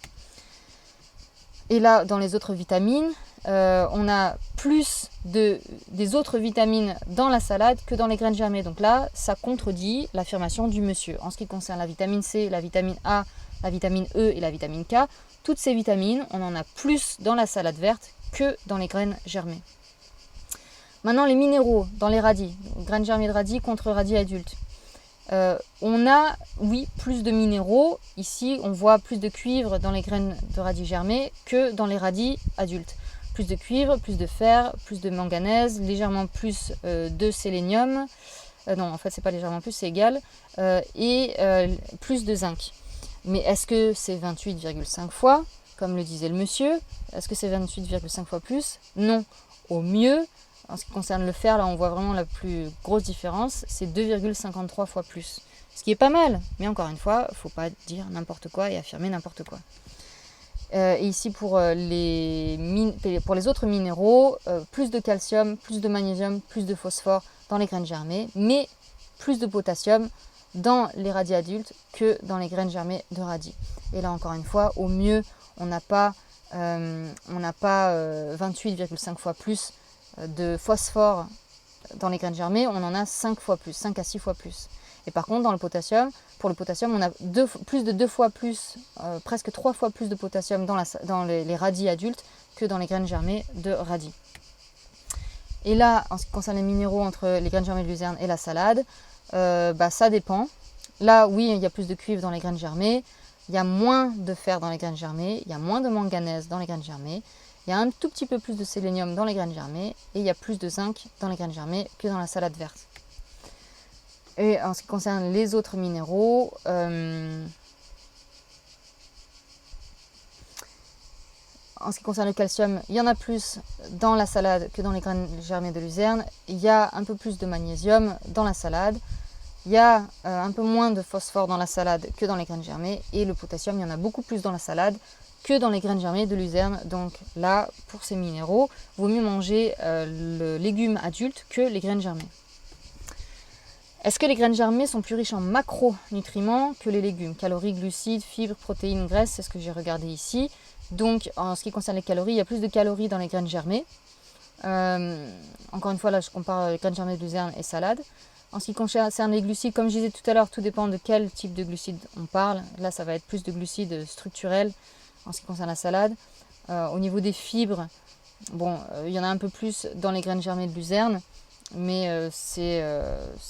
Et là, dans les autres vitamines, on a plus des autres vitamines dans la salade que dans les graines germées. Donc là, ça contredit l'affirmation du monsieur. En ce qui concerne la vitamine C, la vitamine A, la vitamine E et la vitamine K, toutes ces vitamines, on en a plus dans la salade verte que dans les graines germées. Maintenant, les minéraux dans les radis, graines germées de radis contre radis adultes. On a, oui, plus de minéraux. Ici, on voit plus de cuivre dans les graines de radis germées que dans les radis adultes. Plus de cuivre, plus de fer, plus de manganèse, légèrement plus de sélénium. Non, en fait, c'est pas légèrement plus, c'est égal. Et plus de zinc. Mais est-ce que c'est 28,5 fois, comme le disait le monsieur? Est-ce que c'est 28,5 fois plus? Non. Au mieux, en ce qui concerne le fer, là on voit vraiment la plus grosse différence, c'est 2,53 fois plus. Ce qui est pas mal, mais encore une fois, il ne faut pas dire n'importe quoi et affirmer n'importe quoi. Et ici pour les autres minéraux, plus de calcium, plus de magnésium, plus de phosphore dans les graines germées, mais plus de potassium dans les radis adultes que dans les graines germées de radis. Et là encore une fois, au mieux, on n'a pas 28,5 fois plus de phosphore dans les graines germées, on en a 5 fois plus, 5 à 6 fois plus. Et par contre, pour le potassium, on a plus de 2 fois plus, presque 3 fois plus de potassium dans les radis adultes que dans les graines germées de radis. Et là, en ce qui concerne les minéraux entre les graines germées de luzerne et la salade, ça dépend. Là, oui, il y a plus de cuivre dans les graines germées, il y a moins de fer dans les graines germées, il y a moins de manganèse dans les graines germées, il y a un tout petit peu plus de sélénium dans les graines germées et il y a plus de zinc dans les graines germées que dans la salade verte. Et en ce qui concerne les autres minéraux, en ce qui concerne le calcium, il y en a plus dans la salade que dans les graines germées de luzerne. Il y a un peu plus de magnésium dans la salade. Il y a un peu moins de phosphore dans la salade que dans les graines germées. Et le potassium, il y en a beaucoup plus dans la salade que dans les graines germées de luzerne. Donc là, pour ces minéraux, il vaut mieux manger le légume adulte que les graines germées. Est-ce que les graines germées sont plus riches en macronutriments que les légumes? Calories, glucides, fibres, protéines, graisses, c'est ce que j'ai regardé ici. Donc en ce qui concerne les calories, il y a plus de calories dans les graines germées. Encore une fois, là je compare les graines germées de luzerne et salade. En ce qui concerne les glucides, comme je disais tout à l'heure, tout dépend de quel type de glucides on parle. Là, ça va être plus de glucides structurels en ce qui concerne la salade. Au niveau des fibres, bon, il y en a un peu plus dans les graines germées de luzerne, mais c'est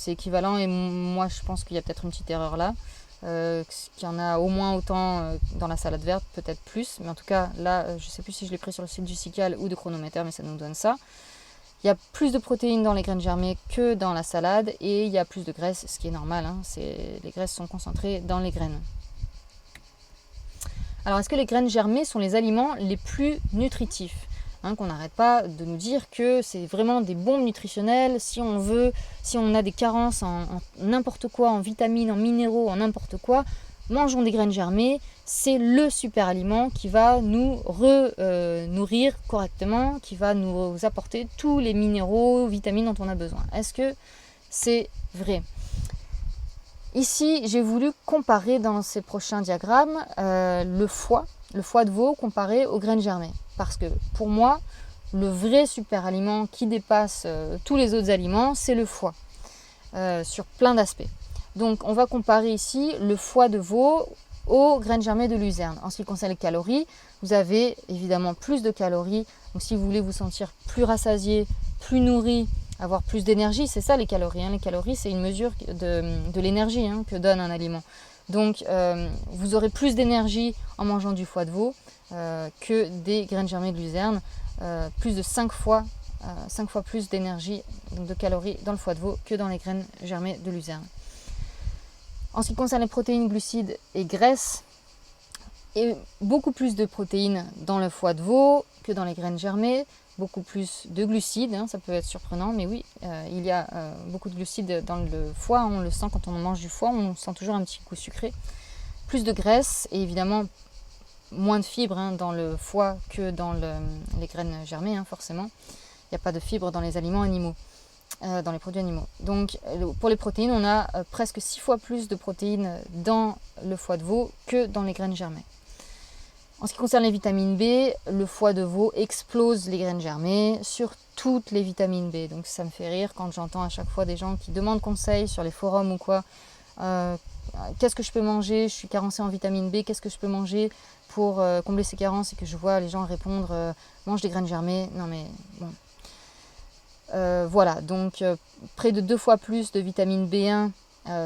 équivalent. Et moi, je pense qu'il y a peut-être une petite erreur là, qu'il y en a au moins autant dans la salade verte, peut-être plus. Mais en tout cas, là, je ne sais plus si je l'ai pris sur le site du Sical ou de Chronomètre, mais ça nous donne ça. Il y a plus de protéines dans les graines germées que dans la salade et il y a plus de graisse, ce qui est normal, hein, les graisses sont concentrées dans les graines. Alors, est-ce que les graines germées sont les aliments les plus nutritifs, hein, qu'on n'arrête pas de nous dire que c'est vraiment des bombes nutritionnelles. Si on a des carences en n'importe quoi, en vitamines, en minéraux, en n'importe quoi, mangeons des graines germées, c'est le super aliment qui va nous nourrir correctement, qui va nous apporter tous les minéraux, vitamines dont on a besoin. Est-ce que c'est vrai? Ici, j'ai voulu comparer dans ces prochains diagrammes le foie de veau comparé aux graines germées. Parce que pour moi, le vrai super aliment qui dépasse tous les autres aliments, c'est le foie, sur plein d'aspects. Donc on va comparer ici le foie de veau aux graines germées de luzerne. En ce qui concerne les calories, vous avez évidemment plus de calories. Donc si vous voulez vous sentir plus rassasié, plus nourri, avoir plus d'énergie, c'est ça les calories. Les calories, c'est une mesure de l'énergie que donne un aliment. Donc vous aurez plus d'énergie en mangeant du foie de veau que des graines germées de luzerne. Plus de 5 fois plus d'énergie, donc de calories dans le foie de veau que dans les graines germées de luzerne. En ce qui concerne les protéines, glucides et graisses, et beaucoup plus de protéines dans le foie de veau que dans les graines germées, beaucoup plus de glucides, ça peut être surprenant, mais oui, il y a beaucoup de glucides dans le foie, on le sent quand on mange du foie, on sent toujours un petit goût sucré. Plus de graisse et évidemment moins de fibres dans le foie que dans les graines germées, forcément. Il n'y a pas de fibres dans les aliments animaux. Dans les produits animaux. Donc pour les protéines, on a presque 6 fois plus de protéines dans le foie de veau que dans les graines germées. En ce qui concerne les vitamines B, le foie de veau explose les graines germées sur toutes les vitamines B. Donc ça me fait rire quand j'entends à chaque fois des gens qui demandent conseil sur les forums ou quoi. Qu'est-ce que je peux manger? Je suis carencée en vitamine B, qu'est-ce que je peux manger pour combler ces carences? Et que je vois les gens répondre mange des graines germées. Non mais bon. Voilà, donc près de 2 fois plus de vitamine B1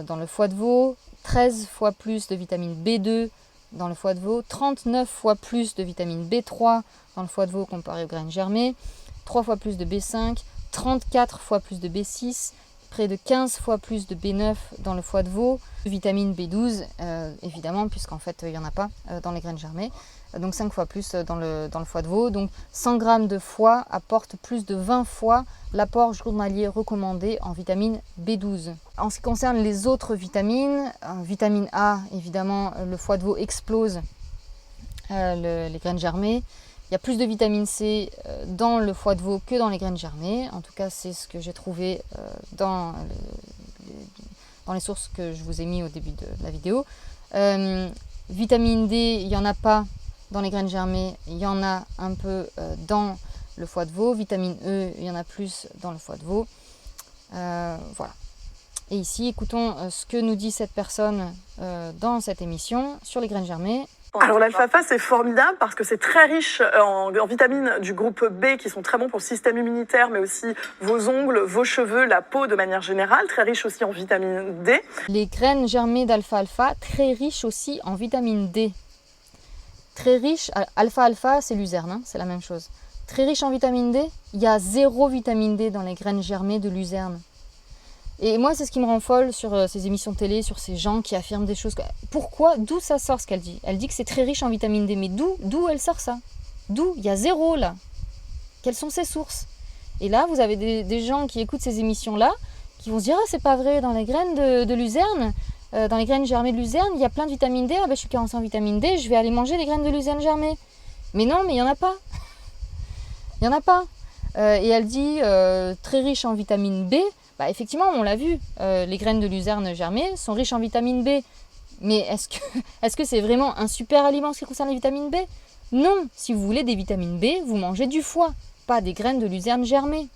dans le foie de veau, 13 fois plus de vitamine B2 dans le foie de veau, 39 fois plus de vitamine B3 dans le foie de veau comparé aux graines germées, 3 fois plus de B5, 34 fois plus de B6, près de 15 fois plus de B9 dans le foie de veau, vitamine B12 évidemment puisqu'en fait il n'y en a pas dans les graines germées. Donc 5 fois plus dans le foie de veau. Donc 100 g de foie apporte plus de 20 fois l'apport journalier recommandé en vitamine B12. En ce qui concerne les autres vitamines, vitamine A, évidemment, le foie de veau explose les graines germées. Il y a plus de vitamine C dans le foie de veau que dans les graines germées. En tout cas, c'est ce que j'ai trouvé dans les sources que je vous ai mis au début de la vidéo. Vitamine D, il n'y en a pas dans les graines germées, il y en a un peu dans le foie de veau. Vitamine E, il y en a plus dans le foie de veau. Voilà. Et ici, écoutons ce que nous dit cette personne dans cette émission sur les graines germées. Alors l'alfalfa, c'est formidable parce que c'est très riche en vitamines du groupe B qui sont très bons pour le système immunitaire, mais aussi vos ongles, vos cheveux, la peau de manière générale. Très riche aussi en vitamine D. Les graines germées d'alfalfa, très riches aussi en vitamine D. Très riche, alpha-alpha, c'est luzerne, c'est la même chose. Très riche en vitamine D, il y a 0 vitamine D dans les graines germées de luzerne. Et moi, c'est ce qui me rend folle sur ces émissions de télé, sur ces gens qui affirment des choses. Pourquoi? D'où ça sort ce qu'elle dit? Elle dit que c'est très riche en vitamine D, mais d'où elle sort ça? D'où? Il y a 0 là. Quelles sont ses sources? Et là, vous avez des gens qui écoutent ces émissions-là, qui vont se dire « Ah, c'est pas vrai, dans les graines de luzerne, dans les graines germées de luzerne, il y a plein de vitamine D. Ah ben, je suis carencée en vitamine D, je vais aller manger des graines de luzerne germées. Mais non, mais il n'y en a pas. Il n'y en a pas. Et elle dit très riche en vitamine B. Bah, effectivement, on l'a vu, les graines de luzerne germées sont riches en vitamine B. Mais est-ce que c'est vraiment un super aliment en ce qui concerne les vitamines B? Non, si vous voulez des vitamines B, vous mangez du foie, pas des graines de luzerne germées.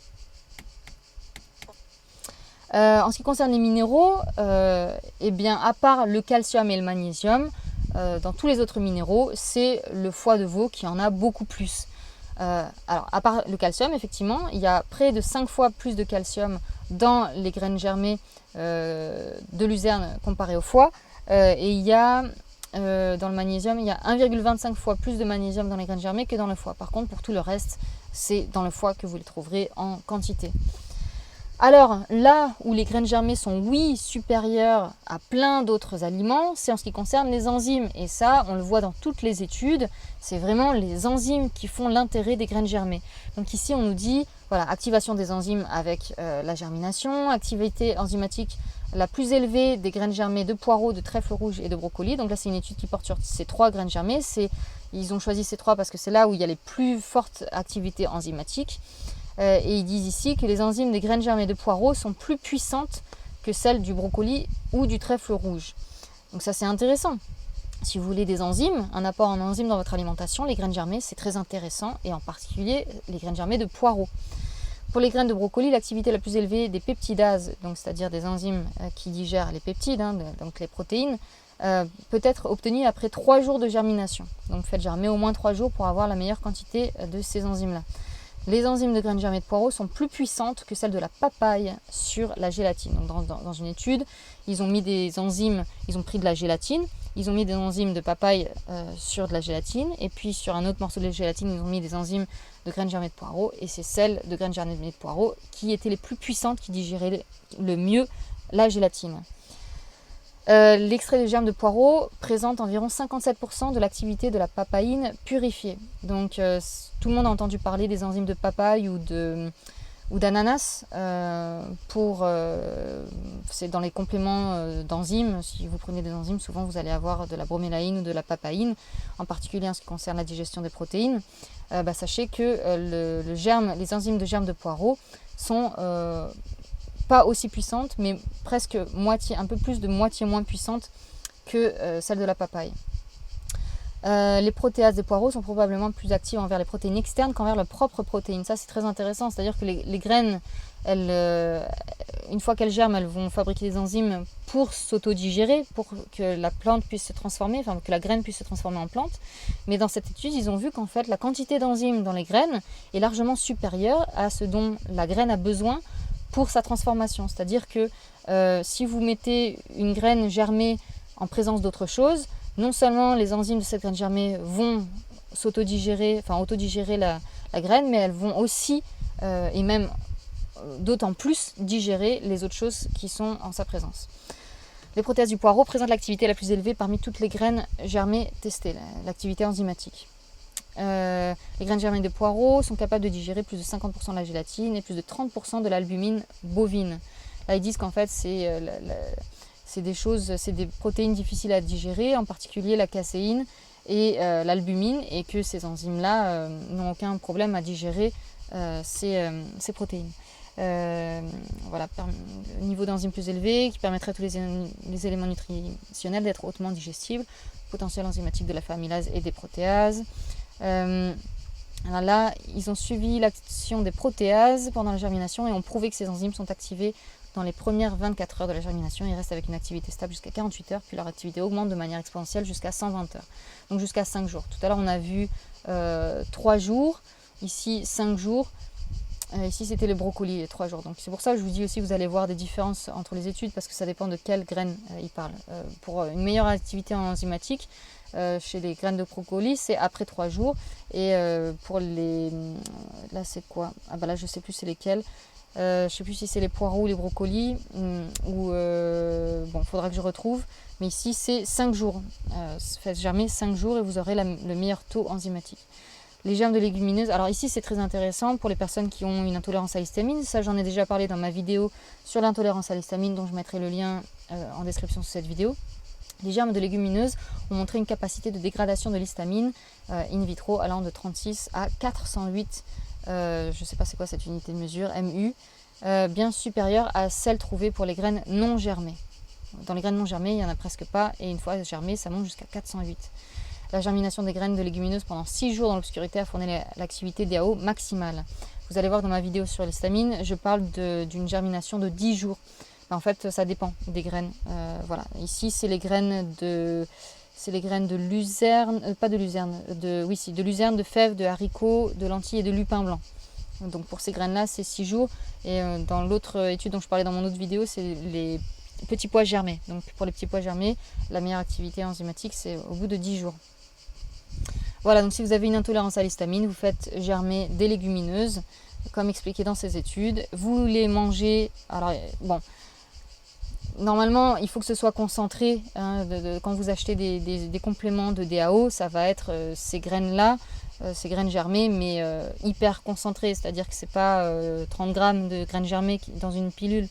En ce qui concerne les minéraux, eh bien, à part le calcium et le magnésium, dans tous les autres minéraux, c'est le foie de veau qui en a beaucoup plus. Alors, à part le calcium, effectivement, il y a près de 5 fois plus de calcium dans les graines germées de luzerne comparé au foie. Et il y a, dans le magnésium, il y a 1,25 fois plus de magnésium dans les graines germées que dans le foie. Par contre, pour tout le reste, c'est dans le foie que vous les trouverez en quantité. Alors, là où les graines germées sont, oui, supérieures à plein d'autres aliments, c'est en ce qui concerne les enzymes. Et ça, on le voit dans toutes les études, c'est vraiment les enzymes qui font l'intérêt des graines germées. Donc ici, on nous dit, voilà, activation des enzymes avec la germination, activité enzymatique la plus élevée des graines germées de poireaux, de trèfle rouge et de brocoli. Donc là, c'est une étude qui porte sur ces 3 graines germées. Ils ont choisi ces 3 parce que c'est là où il y a les plus fortes activités enzymatiques. Et ils disent ici que les enzymes des graines germées de poireaux sont plus puissantes que celles du brocoli ou du trèfle rouge. Donc ça, c'est intéressant. Si vous voulez des enzymes, un apport en enzymes dans votre alimentation, les graines germées, c'est très intéressant, et en particulier les graines germées de poireaux. Pour les graines de brocoli, l'activité la plus élevée des peptidases, donc c'est-à-dire des enzymes qui digèrent les peptides, donc les protéines, peut être obtenue après 3 jours de germination. Donc faites germer au moins 3 jours pour avoir la meilleure quantité de ces enzymes-là. Les enzymes de graines germées de poireaux sont plus puissantes que celles de la papaye sur la gélatine. Donc dans une étude, ils ont mis des enzymes, ils ont pris de la gélatine, ils ont mis des enzymes de papaye sur de la gélatine, et puis sur un autre morceau de gélatine, ils ont mis des enzymes de graines germées de poireaux, et c'est celles de graines germées de poireaux qui étaient les plus puissantes, qui digéraient le mieux la gélatine. L'extrait de germe de poireau présente environ 57% de l'activité de la papaïne purifiée. Donc tout le monde a entendu parler des enzymes de papaye ou d'ananas. C'est dans les compléments d'enzymes. Si vous prenez des enzymes, souvent vous allez avoir de la bromélaïne ou de la papaïne, en particulier en ce qui concerne la digestion des protéines. Sachez que les enzymes de germe de poireau sont pas aussi puissantes, mais presque un peu plus de moitié moins puissantes que celles de la papaye. Les protéases des poireaux sont probablement plus actives envers les protéines externes qu'envers leurs propres protéines. Ça, c'est très intéressant, c'est-à-dire que les graines, une fois qu'elles germent, elles vont fabriquer des enzymes pour s'autodigérer, pour que la plante puisse se transformer, enfin que la graine puisse se transformer en plante. Mais dans cette étude, ils ont vu qu'en fait, la quantité d'enzymes dans les graines est largement supérieure à ce dont la graine a besoin pour sa transformation. C'est-à-dire que si vous mettez une graine germée en présence d'autre chose, non seulement les enzymes de cette graine germée vont autodigérer la graine, mais elles vont aussi, et même d'autant plus, digérer les autres choses qui sont en sa présence. Les protéases du poireau présentent l'activité la plus élevée parmi toutes les graines germées testées, l'activité enzymatique. Les graines germées de poireaux sont capables de digérer plus de 50% de la gélatine et plus de 30% de l'albumine bovine. Là, ils disent qu'en fait, c'est des protéines difficiles à digérer, en particulier la caséine et l'albumine, et que ces enzymes-là n'ont aucun problème à digérer ces protéines. Voilà, niveau d'enzymes plus élevé qui permettrait à tous les éléments nutritionnels d'être hautement digestibles, potentiel enzymatique de la fois amylase et des protéases. Alors là, ils ont suivi l'action des protéases pendant la germination et ont prouvé que ces enzymes sont activées dans les premières 24 heures de la germination. Ils restent avec une activité stable jusqu'à 48 heures, puis leur activité augmente de manière exponentielle jusqu'à 120 heures, donc jusqu'à 5 jours. Tout à l'heure, on a vu 3 jours, ici 5 jours. Ici, c'était le brocoli, les 3 jours. Donc c'est pour ça que je vous dis aussi que vous allez voir des différences entre les études, parce que ça dépend de quelles graines ils parlent. Pour une meilleure activité enzymatique, chez les graines de brocoli, c'est après 3 jours. Et pour les... Là, c'est quoi? Là, je sais plus c'est lesquels. Je sais plus si c'est les poireaux ou les brocolis. Bon, il faudra que je retrouve. Mais ici, c'est 5 jours. Faites germer 5 jours et vous aurez le meilleur taux enzymatique. Les germes de légumineuses, alors ici c'est très intéressant pour les personnes qui ont une intolérance à l'histamine. Ça j'en ai déjà parlé dans ma vidéo sur l'intolérance à l'histamine, dont je mettrai le lien en description sous cette vidéo. Les germes de légumineuses ont montré une capacité de dégradation de l'histamine in vitro allant de 36 à 408, je ne sais pas c'est quoi cette unité de mesure, MU, bien supérieure à celle trouvée pour les graines non germées. Dans les graines non germées, il n'y en a presque pas, et une fois germées, ça monte jusqu'à 408. La germination des graines de légumineuses pendant 6 jours dans l'obscurité a fourni l'activité DAO maximale. Vous allez voir dans ma vidéo sur l'histamine, je parle d'une germination de 10 jours. En fait, ça dépend des graines. Voilà. Ici, c'est les graines de luzerne, pas de luzerne, de luzerne, de fèves, de haricots, de lentilles et de lupin blanc. Donc pour ces graines-là, c'est 6 jours. Et dans l'autre étude dont je parlais dans mon autre vidéo, c'est les petits pois germés. Donc pour les petits pois germés, la meilleure activité enzymatique, c'est au bout de 10 jours. Voilà, donc si vous avez une intolérance à l'histamine, vous faites germer des légumineuses, comme expliqué dans ces études. Vous les mangez, alors bon, normalement il faut que ce soit concentré, hein, quand vous achetez des compléments de DAO, ça va être ces graines-là, ces graines germées, mais hyper concentrées, c'est-à-dire que c'est pas 30 grammes de graines germées dans une pilule.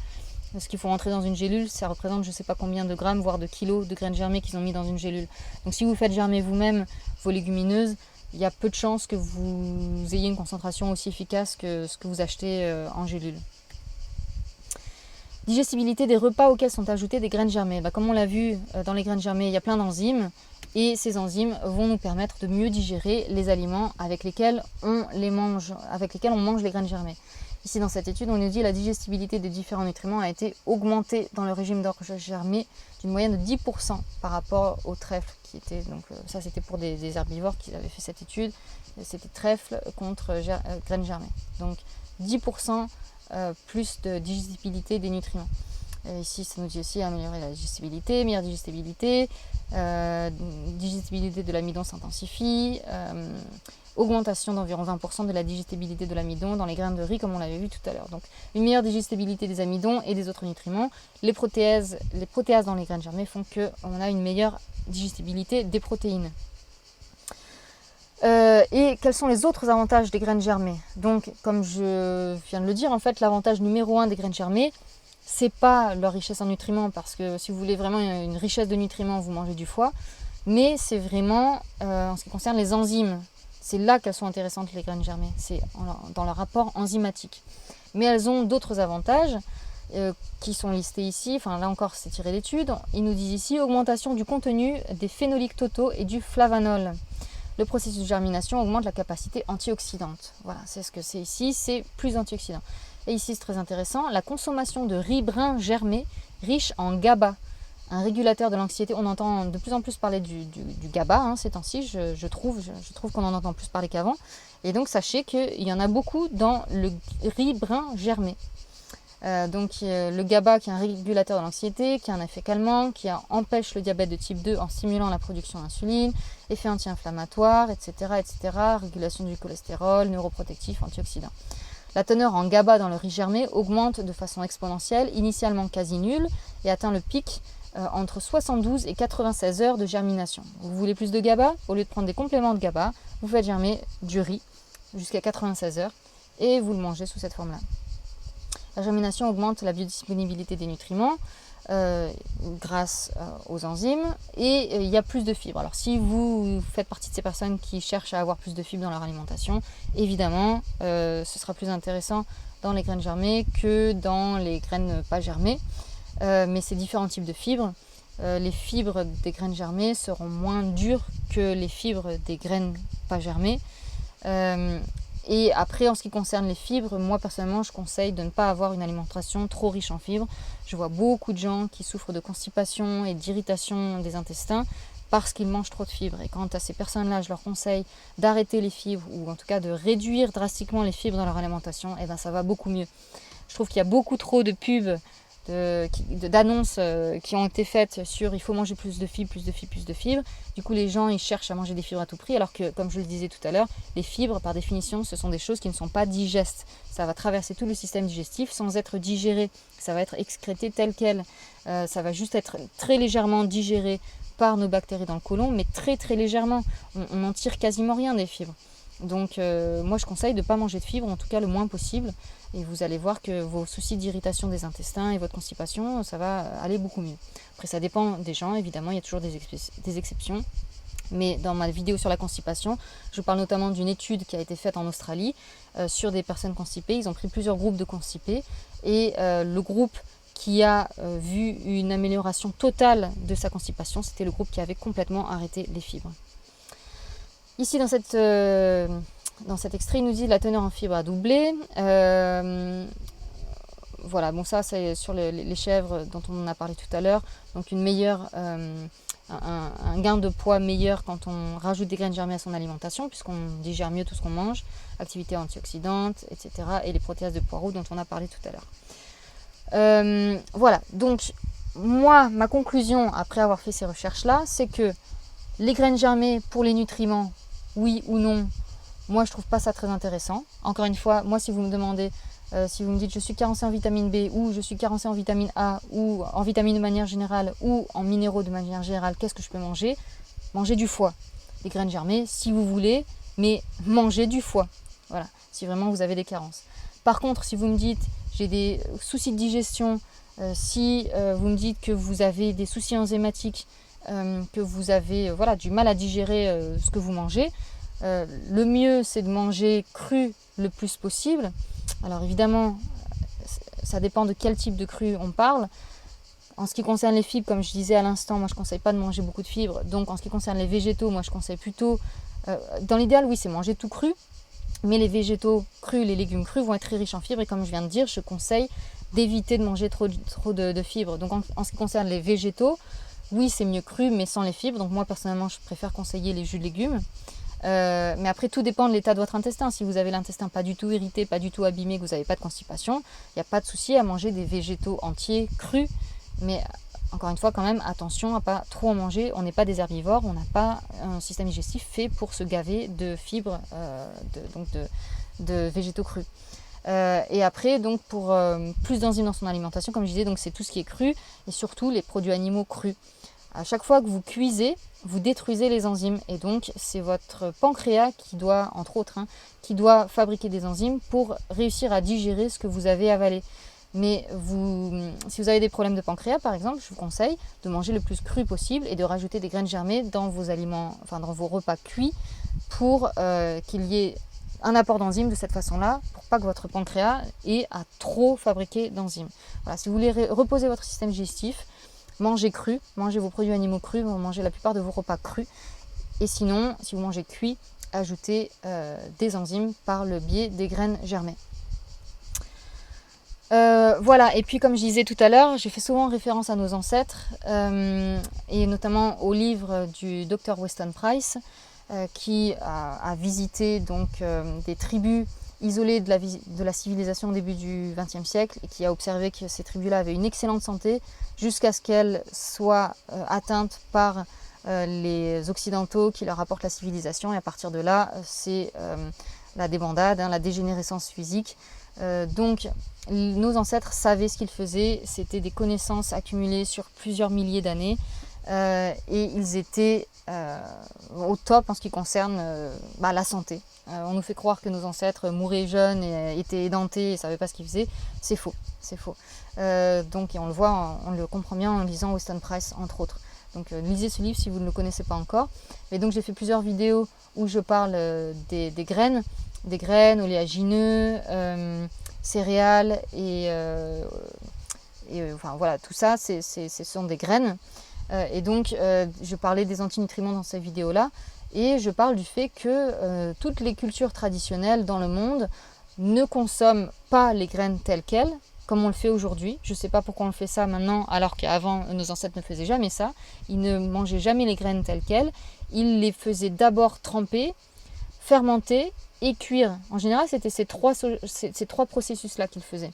Ce qu'il faut rentrer dans une gélule, ça représente je ne sais pas combien de grammes, voire de kilos de graines germées qu'ils ont mis dans une gélule. Donc si vous faites germer vous-même vos légumineuses, il y a peu de chances que vous ayez une concentration aussi efficace que ce que vous achetez en gélule. Digestibilité des repas auxquels sont ajoutées des graines germées. Comme on l'a vu, dans les graines germées, il y a plein d'enzymes, et ces enzymes vont nous permettre de mieux digérer les aliments avec lesquels on mange les graines germées. Ici, dans cette étude, on nous dit que la digestibilité des différents nutriments a été augmentée dans le régime d'orge germé d'une moyenne de 10% par rapport au trèfle, qui était, donc ça c'était pour des herbivores qui avaient fait cette étude, c'était trèfle contre graines germées. Donc 10% plus de digestibilité des nutriments. Ici, ça nous dit aussi améliorer la digestibilité, meilleure digestibilité, digestibilité de l'amidon s'intensifie, augmentation d'environ 20% de la digestibilité de l'amidon dans les graines de riz, comme on l'avait vu tout à l'heure. Donc, une meilleure digestibilité des amidons et des autres nutriments. Les protéases dans les graines germées font qu'on a une meilleure digestibilité des protéines. Et quels sont les autres avantages des graines germées? Donc, comme je viens de le dire, en fait, l'avantage numéro 1 des graines germées, c'est pas leur richesse en nutriments, parce que si vous voulez vraiment une richesse de nutriments, vous mangez du foie, mais c'est vraiment en ce qui concerne les enzymes. C'est là qu'elles sont intéressantes, les graines germées, c'est dans leur rapport enzymatique. Mais elles ont d'autres avantages qui sont listés ici, enfin là encore c'est tiré d'études. Ils nous disent ici augmentation du contenu des phénoliques totaux et du flavanol. Le processus de germination augmente la capacité antioxydante. Voilà, c'est ce que c'est ici, c'est plus antioxydant. Et ici c'est très intéressant, la consommation de riz brun germé riche en GABA, un régulateur de l'anxiété. On entend de plus en plus parler du GABA ces temps-ci, je trouve qu'on en entend plus parler qu'avant. Et donc sachez qu'il y en a beaucoup dans le riz brun germé. Le GABA qui est un régulateur de l'anxiété, qui a un effet calmant, qui empêche le diabète de type 2 en stimulant la production d'insuline, effet anti-inflammatoire, etc., régulation du cholestérol, neuroprotectif, antioxydant. La teneur en GABA dans le riz germé augmente de façon exponentielle, initialement quasi nulle, et atteint le pic entre 72 et 96 heures de germination. Vous voulez plus de GABA? Au lieu de prendre des compléments de GABA, vous faites germer du riz jusqu'à 96 heures et vous le mangez sous cette forme-là. La germination augmente la biodisponibilité des nutriments grâce aux enzymes, et il y a plus de fibres. Alors si vous faites partie de ces personnes qui cherchent à avoir plus de fibres dans leur alimentation, évidemment ce sera plus intéressant dans les graines germées que dans les graines pas germées. Mais c'est différents types de fibres. Les fibres des graines germées seront moins dures que les fibres des graines pas germées. Et après, en ce qui concerne les fibres, moi personnellement, je conseille de ne pas avoir une alimentation trop riche en fibres. Je vois beaucoup de gens qui souffrent de constipation et d'irritation des intestins parce qu'ils mangent trop de fibres. Et quant à ces personnes-là, je leur conseille d'arrêter les fibres, ou en tout cas de réduire drastiquement les fibres dans leur alimentation, et bien ça va beaucoup mieux. Je trouve qu'il y a beaucoup trop de pubs, d'annonces qui ont été faites sur il faut manger plus de fibres, plus de fibres, plus de fibres. Du coup, les gens ils cherchent à manger des fibres à tout prix, alors que, comme je le disais tout à l'heure, les fibres, par définition, ce sont des choses qui ne sont pas digestes. Ça va traverser tout le système digestif sans être digéré. Ça va être excrété tel quel. Ça va juste être très légèrement digéré par nos bactéries dans le côlon, mais très très légèrement. On n'en tire quasiment rien des fibres. Donc moi je conseille de ne pas manger de fibres, en tout cas le moins possible. Et vous allez voir que vos soucis d'irritation des intestins et votre constipation, ça va aller beaucoup mieux. Après ça dépend des gens, évidemment, il y a toujours des exceptions. Mais dans ma vidéo sur la constipation, je parle notamment d'une étude qui a été faite en Australie sur des personnes constipées. Ils ont pris plusieurs groupes de constipés et le groupe qui a vu une amélioration totale de sa constipation, c'était le groupe qui avait complètement arrêté les fibres. Ici dans cet extrait, il nous dit que la teneur en fibres a doublé. Voilà, bon ça c'est sur les chèvres dont on a parlé tout à l'heure. Donc une meilleure... un gain de poids meilleur quand on rajoute des graines germées à son alimentation, puisqu'on digère mieux tout ce qu'on mange, activité antioxydante, etc. et les protéases de poireaux dont on a parlé tout à l'heure. Voilà, donc moi, ma conclusion après avoir fait ces recherches-là, c'est que les graines germées pour les nutriments, oui ou non, moi je trouve pas ça très intéressant. Encore une fois, moi si vous me demandez, si vous me dites je suis carencé en vitamine B ou je suis carencé en vitamine A ou en vitamines de manière générale ou en minéraux de manière générale, qu'est-ce que je peux manger? Mangez du foie, des graines germées si vous voulez, mais mangez du foie, voilà, si vraiment vous avez des carences. Par contre, si vous me dites j'ai des soucis de digestion, si vous me dites que vous avez des soucis enzymatiques, que vous avez du mal à digérer ce que vous mangez, le mieux c'est de manger cru le plus possible. Alors évidemment, ça dépend de quel type de cru on parle. En ce qui concerne les fibres, comme je disais à l'instant, moi je ne conseille pas de manger beaucoup de fibres. Donc en ce qui concerne les végétaux, moi je conseille plutôt... dans l'idéal, oui, c'est manger tout cru. Mais les végétaux crus, les légumes crus vont être très riches en fibres. Et comme je viens de dire, je conseille d'éviter de manger trop de fibres. Donc en ce qui concerne les végétaux, oui, c'est mieux cru, mais sans les fibres. Donc moi personnellement, je préfère conseiller les jus de légumes. Mais après tout dépend de l'état de votre intestin. Si vous avez l'intestin pas du tout irrité, pas du tout abîmé, que vous n'avez pas de constipation, il n'y a pas de souci à manger des végétaux entiers, crus. Mais encore une fois quand même attention à pas trop en manger. On n'est pas des herbivores, on n'a pas un système digestif fait pour se gaver de fibres, de végétaux crus. Et après donc pour plus d'enzymes dans son alimentation, comme je disais, donc c'est tout ce qui est cru et surtout les produits animaux crus. À chaque fois que vous cuisez, vous détruisez les enzymes et donc c'est votre pancréas qui doit, entre autres, qui doit fabriquer des enzymes pour réussir à digérer ce que vous avez avalé. Mais si vous avez des problèmes de pancréas par exemple, je vous conseille de manger le plus cru possible et de rajouter des graines germées dans vos aliments, enfin dans vos repas cuits pour qu'il y ait un apport d'enzymes de cette façon-là, pour pas que votre pancréas ait à trop fabriquer d'enzymes. Voilà, si vous voulez reposer votre système digestif, mangez cru, mangez vos produits animaux crus, mangez la plupart de vos repas crus. Et sinon, si vous mangez cuit, ajoutez des enzymes par le biais des graines germées. Voilà, et puis comme je disais tout à l'heure, j'ai fait souvent référence à nos ancêtres, et notamment au livre du Dr Weston Price, qui a visité donc des tribus isolées de la civilisation au début du XXe siècle et qui a observé que ces tribus-là avaient une excellente santé jusqu'à ce qu'elles soient atteintes par les Occidentaux qui leur apportent la civilisation, et à partir de là, c'est la débandade, la dégénérescence physique. Donc nos ancêtres savaient ce qu'ils faisaient, c'était des connaissances accumulées sur plusieurs milliers d'années, et ils étaient au top en ce qui concerne la santé. On nous fait croire que nos ancêtres mouraient jeunes et étaient édentés et ne savaient pas ce qu'ils faisaient. C'est faux, c'est faux. Donc et on le voit, on le comprend bien en lisant Weston Price entre autres. Donc lisez ce livre si vous ne le connaissez pas encore. Et donc j'ai fait plusieurs vidéos où je parle des graines, oléagineux, céréales et enfin voilà, tout ça, ce sont des graines. Et donc je parlais des antinutriments dans ces vidéos-là. Et je parle du fait que toutes les cultures traditionnelles dans le monde ne consomment pas les graines telles quelles, comme on le fait aujourd'hui. Je ne sais pas pourquoi on le fait ça maintenant, alors qu'avant, nos ancêtres ne faisaient jamais ça. Ils ne mangeaient jamais les graines telles quelles. Ils les faisaient d'abord tremper, fermenter et cuire. En général, c'était ces trois processus-là qu'ils faisaient.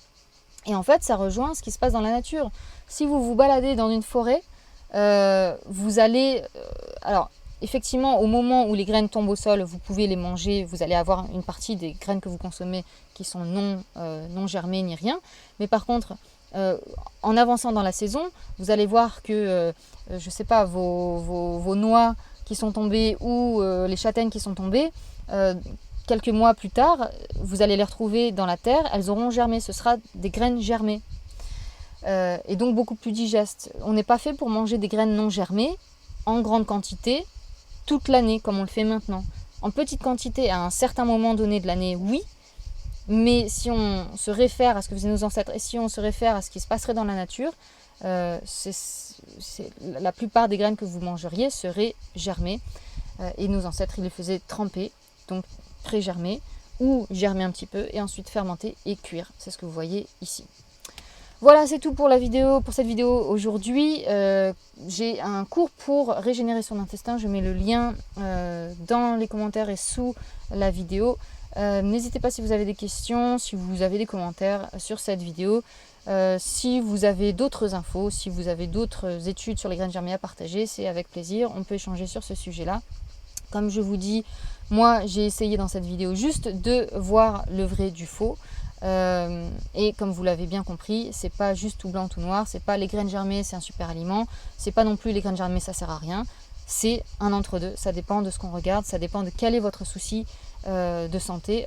Et en fait, ça rejoint ce qui se passe dans la nature. Si vous vous baladez dans une forêt, vous allez... alors, effectivement, au moment où les graines tombent au sol, vous pouvez les manger. Vous allez avoir une partie des graines que vous consommez qui sont non germées ni rien. Mais par contre, en avançant dans la saison, vous allez voir que, je ne sais pas, vos noix qui sont tombées ou les châtaignes qui sont tombées, quelques mois plus tard, vous allez les retrouver dans la terre, elles auront germé, ce sera des graines germées. Et donc beaucoup plus digestes. On n'est pas fait pour manger des graines non germées en grande quantité toute l'année comme on le fait maintenant. En petite quantité à un certain moment donné de l'année, oui, mais si on se réfère à ce que faisaient nos ancêtres et si on se réfère à ce qui se passerait dans la nature, la plupart des graines que vous mangeriez seraient germées. Et nos ancêtres, ils les faisaient tremper, donc pré-germer, ou germer un petit peu et ensuite fermenter et cuire. C'est ce que vous voyez ici. Voilà, c'est tout pour cette vidéo aujourd'hui. J'ai un cours pour régénérer son intestin. Je mets le lien dans les commentaires et sous la vidéo. N'hésitez pas si vous avez des questions, si vous avez des commentaires sur cette vidéo. Si vous avez d'autres infos, si vous avez d'autres études sur les graines germées à partager, c'est avec plaisir. On peut échanger sur ce sujet-là. Comme je vous dis, moi j'ai essayé dans cette vidéo juste de voir le vrai du faux. Et comme vous l'avez bien compris, c'est pas juste tout blanc tout noir, c'est pas les graines germées c'est un super aliment, c'est pas non plus les graines germées ça sert à rien, c'est un entre-deux, ça dépend de ce qu'on regarde, ça dépend de quel est votre souci de santé.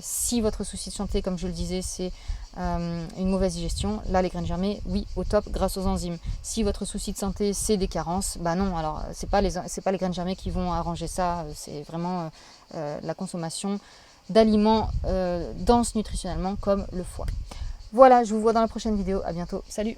Si votre souci de santé, comme je le disais, c'est une mauvaise digestion, là les graines germées, oui, au top grâce aux enzymes. Si votre souci de santé c'est des carences, bah non, alors c'est pas les graines germées qui vont arranger ça, c'est vraiment la consommation d'aliments denses nutritionnellement comme le foie. Voilà, je vous vois dans la prochaine vidéo. À bientôt. Salut!